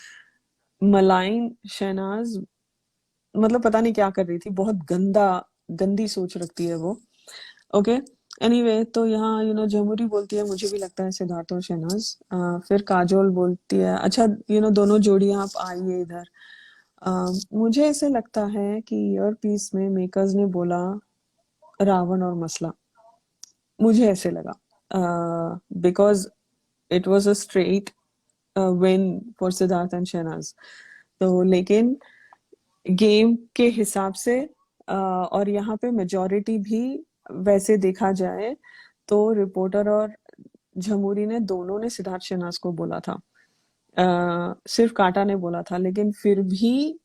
S1: malign Shehnaaz. मतलब पता नहीं क्या कर रही थी, बहुत गंदी सोच रखती है वो। ओके एनीवे तो यहाँ जमुरी बोलती है मुझे भी लगता है सिद्धार्थ और शहनाज। फिर काजोल बोलती है अच्छा दोनों जोड़ियां आप आइए इधर। मुझे ऐसे लगता है कि ईयर पीस में मेकर्स ने बोला रावण और मसला। मुझे ऐसे लगा because it was a straight win for Sidharth and Shehnaaz. तो लेकिन गेम के हिसाब से और यहाँ पे मेजोरिटी भी वैसे देखा जाए तो रिपोर्टर और झमुरी ने दोनों ने सिद्धार्थ शहनाज को बोला था। सिर्फ कांटा ने बोला था, लेकिन फिर भी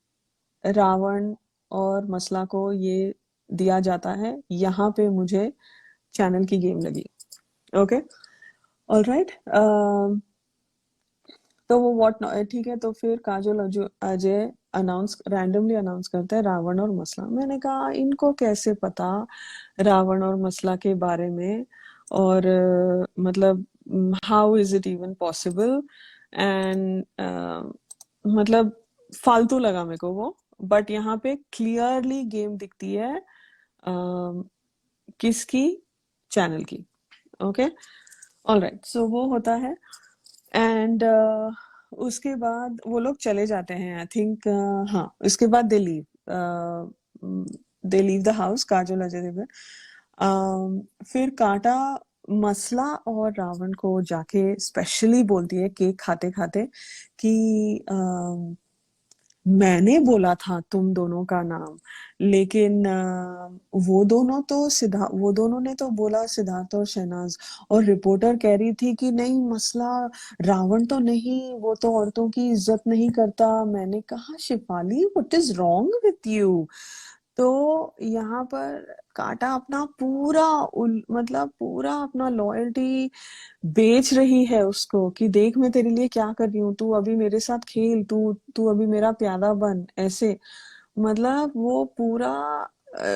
S1: रावण और मसला को ये दिया जाता है। यहाँ पे मुझे चैनल की गेम लगी। Okay alright. तो वो व्हाट ठीक है। तो फिर काजोल अजय रैंडमली अनाउंस करते हैं रावण और मसला। मैंने कहा इनको कैसे पता रावण और मसला के बारे में, और मतलब how is it even possible. And मतलब फालतू लगा मेरे को वो। बट यहाँ पे क्लियरली गेम दिखती है किसकी, चैनल की। Okay alright. सो वो होता है एंड उसके बाद वो लोग चले जाते हैं आई थिंक। हाँ उसके बाद they leave the house, Kajol Ajay Devgn. फिर कांटा मसला और रावण को जाके स्पेशली बोलती है केक खाते खाते कि मैंने बोला था तुम दोनों का नाम, लेकिन वो दोनों ने तो बोला सिद्धार्थ और शहनाज। और रिपोर्टर कह रही थी कि नहीं मसला रावण तो नहीं, वो तो औरतों की इज्जत नहीं करता। मैंने कहा Shefali what is wrong with you. तो यहाँ पर काटा अपना मतलब पूरा अपना लॉयल्टी बेच रही है उसको कि देख मैं तेरे लिए क्या कर रही हूँ, तू अभी मेरे साथ खेल, तू तू अभी मेरा प्यादा बन ऐसे। मतलब वो पूरा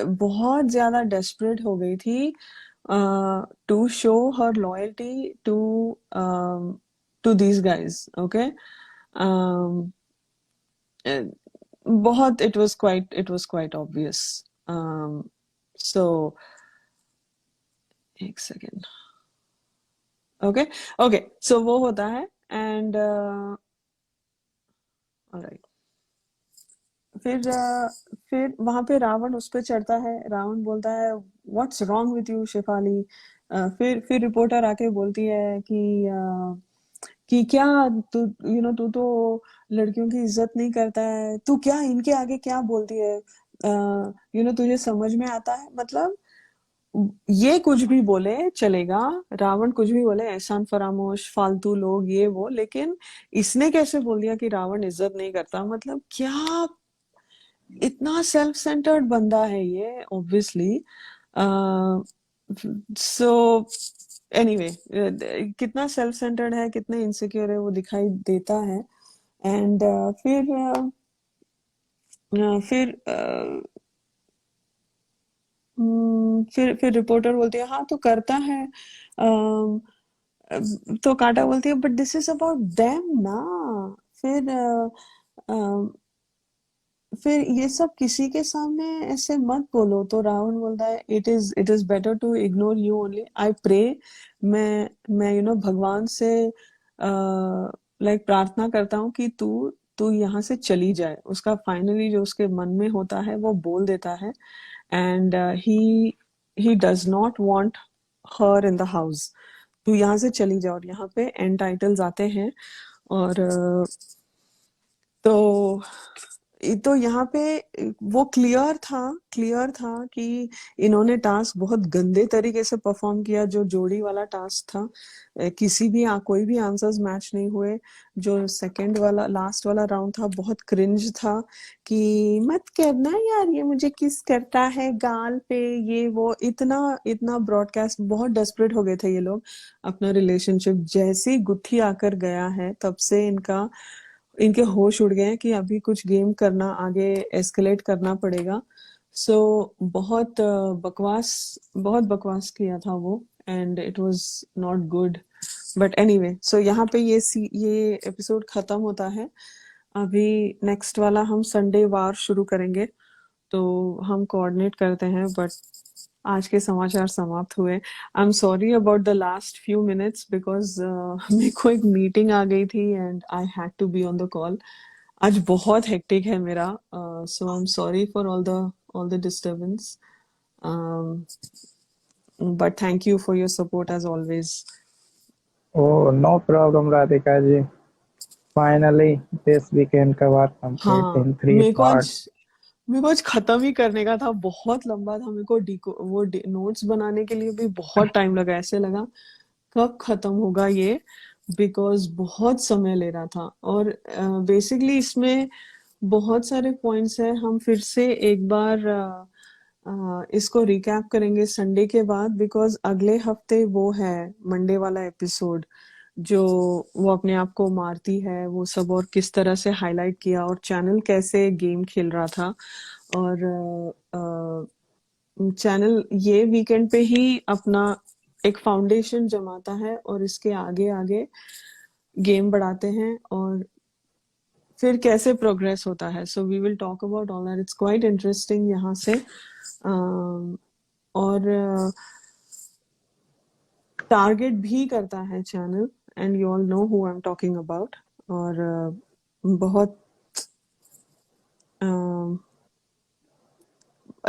S1: बहुत ज्यादा डेस्परेट हो गई थी to show her loyalty to to these guys. Okay बहुत it was quite obvious. So एक सेकेंड। ओके ओके सो वो होता है एंड ऑलराइट। फिर वहां पे रावण उस पे चढ़ता है। रावण बोलता है what's wrong with you Shefali. फिर रिपोर्टर आके बोलती है कि क्या तू तू तो लड़कियों की इज्जत नहीं करता है, तू क्या इनके आगे क्या बोलती है, तुझे समझ में आता है। मतलब ये कुछ भी बोले चलेगा, रावण कुछ भी बोले, एहसान फरामोश फालतू लोग ये वो, लेकिन इसने कैसे बोल दिया कि रावण इज्जत नहीं करता। मतलब क्या इतना सेल्फ सेंटर्ड बंदा है ये ऑब्वियसली। सो एनीवे कितना सेल्फ सेंटर्ड है, कितने इनसिक्योर है वो दिखाई देता है। एंड फिर रिपोर्टर बोलती है हाँ तो करता है। तो काटा बोलती है but this is about them ना। फिर फिर ये सब किसी के सामने ऐसे मत बोलो। तो रावण बोलता है it is better to ignore you only, I pray. मैं भगवान से लाइक प्रार्थना करता हूँ कि तू तू यहाँ से चली जाए। उसका फाइनली जो उसके मन में होता है वो बोल देता है। And he does not want her in the house. तू यहाँ से चली जा। और यहाँ पे एंड टाइटल्स आते हैं। और तो तो यहाँ पे वो क्लियर था कि इन्होंने टास्क बहुत गंदे तरीके से परफॉर्म किया। जो जोड़ी वाला टास्क था, कोई भी आंसर्स मैच नहीं हुए। जो सेकंड वाला लास्ट वाला राउंड था बहुत क्रिंज था कि मत करना यार, ये मुझे किस करता है गाल पे, ये वो इतना इतना ब्रॉडकास्ट। बहुत डेस्परेट हो गए थे ये लोग अपना रिलेशनशिप। जैसी गुत्थी आकर गया है तब से इनके होश उड़ गए हैं कि अभी कुछ गेम करना, आगे एस्केलेट करना पड़ेगा। सो बहुत बकवास किया था वो। And it was not good. But anyway, so यहाँ पे ये एपिसोड खत्म होता है। अभी नेक्स्ट वाला हम संडे वार शुरू करेंगे। तो हम कोऑर्डिनेट करते हैं। बट आज के समाचार समाप्त हुए। I am sorry about the last few minutes because मेरे को एक मीटिंग आ गई थी and I had to be on the call. आज बहुत हेक्टिक है मेरा। So I am sorry for all the disturbance. But thank you for your support as always.
S3: Oh, no problem, Radhika ji. Finally, this weekend cover complete
S1: हाँ,
S3: in three parts.
S1: मेरे को आज खत्म ही करने का था। बहुत लंबा था। मेरे को नोट्स बनाने के लिए भी बहुत टाइम लगा। ऐसे लगा कब खत्म होगा ये, बिकॉज बहुत समय ले रहा था। और बेसिकली इसमें बहुत सारे पॉइंट्स हैं। हम फिर से एक बार इसको रिकैप करेंगे संडे के बाद, बिकॉज अगले हफ्ते वो है मंडे वाला एपिसोड जो वो अपने आप को मारती है वो सब, और किस तरह से हाईलाइट किया और चैनल कैसे गेम खेल रहा था। और चैनल ये वीकेंड पे ही अपना एक फाउंडेशन जमाता है और इसके आगे आगे गेम बढ़ाते हैं और फिर कैसे प्रोग्रेस होता है। So we will talk about all that. It's quite interesting यहाँ से। और टारगेट भी करता है channel, and you all know who I am talking about. और बहुत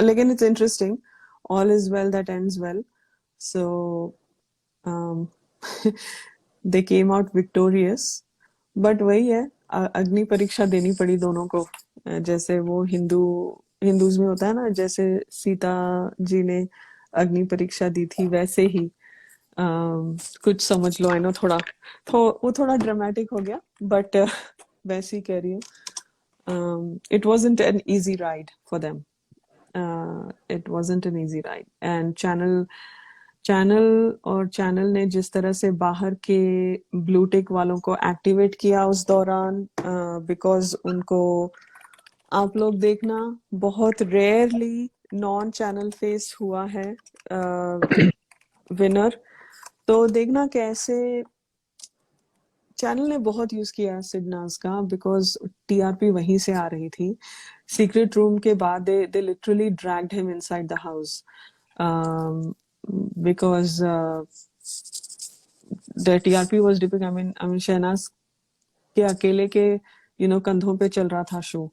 S1: लेकिन it's interesting. All is well that ends well. So they came out victorious. But वही है, अग्नि परीक्षा देनी पड़ी दोनों को। जैसे वो हिंदूज में होता है ना, जैसे सीता जी ने अग्नि परीक्षा दी थी वैसे ही। कुछ समझ लो। आई नो वो थोड़ा ड्रामेटिक हो गया, बट वैसे ही कह रही हूँ। It wasn't an easy ride for them. It wasn't an easy ride. And channel ने जिस तरह से बाहर के ब्लू टिक वालों को एक्टिवेट किया उस दौरान, बिकॉज उनको, आप लोग देखना, बहुत रेयरली नॉन चैनल फेस हुआ है विनर। तो देखना कैसे चैनल ने बहुत यूज किया सिडनाज का, बिकॉज टीआरपी वहीं से आ रही थी। सीक्रेट रूम के बाद they literally dragged him inside the house, because the TRP was dipping. I mean Shehnaaz के अकेले के कंधों पे चल रहा था शो।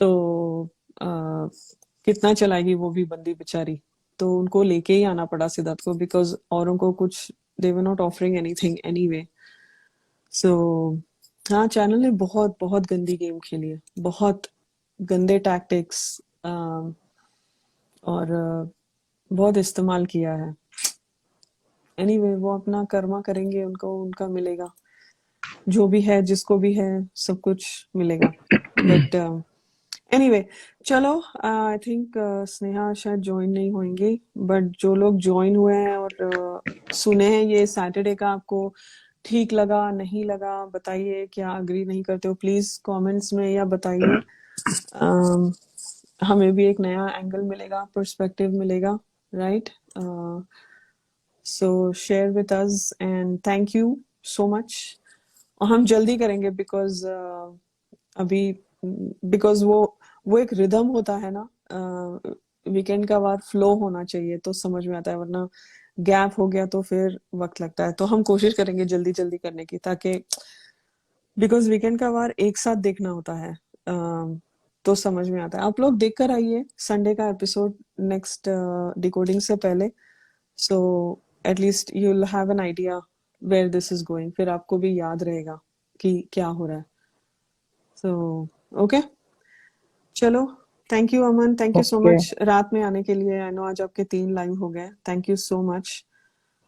S1: तो कितना चलाएगी वो भी बंदी बेचारी। तो उनको लेके ही आना पड़ा सिद्धार्थ को, बिकॉज औरों को कुछ, they were not offering anything anyway. So हाँ, चैनल ने बहुत बहुत गंदी गेम खेली है। बहुत गंदे टैक्टिक्स और बहुत इस्तेमाल किया है। एनीवे, वो अपना कर्मा करेंगे, उनको उनका मिलेगा। जो भी है, जिसको भी है, सब कुछ मिलेगा। बट एनीवे, चलो, आई थिंक स्नेहा शायद ज्वाइन नहीं होंगी। बट जो लोग ज्वाइन हुए हैं और सुने हैं ये सैटरडे का, आपको ठीक लगा नहीं लगा बताइए। क्या अग्री नहीं करते हो प्लीज कमेंट्स में या बताइए। हमें भी एक नया एंगल मिलेगा, पर्सपेक्टिव मिलेगा, right. So share with us and thank you so much. और हम जल्दी करेंगे बिकॉज अभी बिकॉज वो एक रिदम होता है ना, वीकेंड का वार फ्लो होना चाहिए तो समझ में आता है, वरना गैप हो गया तो फिर वक्त लगता है। तो हम कोशिश करेंगे जल्दी जल्दी करने की, ताकि बिकॉज वीकेंड का वार एक साथ देखना होता है, तो समझ में आता है। आप लोग देख कर आइए संडे का एपिसोड नेक्स्ट डिकोडिंग से पहले, so at least you will have an idea where this is going, फिर आपको भी याद रहेगा कि क्या हो रहा है। सो ओके, चलो, thank you Aman, thank you so
S3: okay,
S1: much रात में आने के लिए। आई नो आज आपके 3 लाइव हो गए, thank you so much.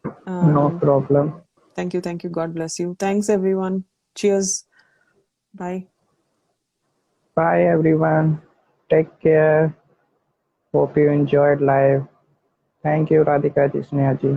S3: No problem.
S1: Thank you, God bless you, thanks everyone, cheers, bye.
S3: Bye everyone. Take care. Hope you enjoyed live. Thank you, Radhika ji, Sneha ji.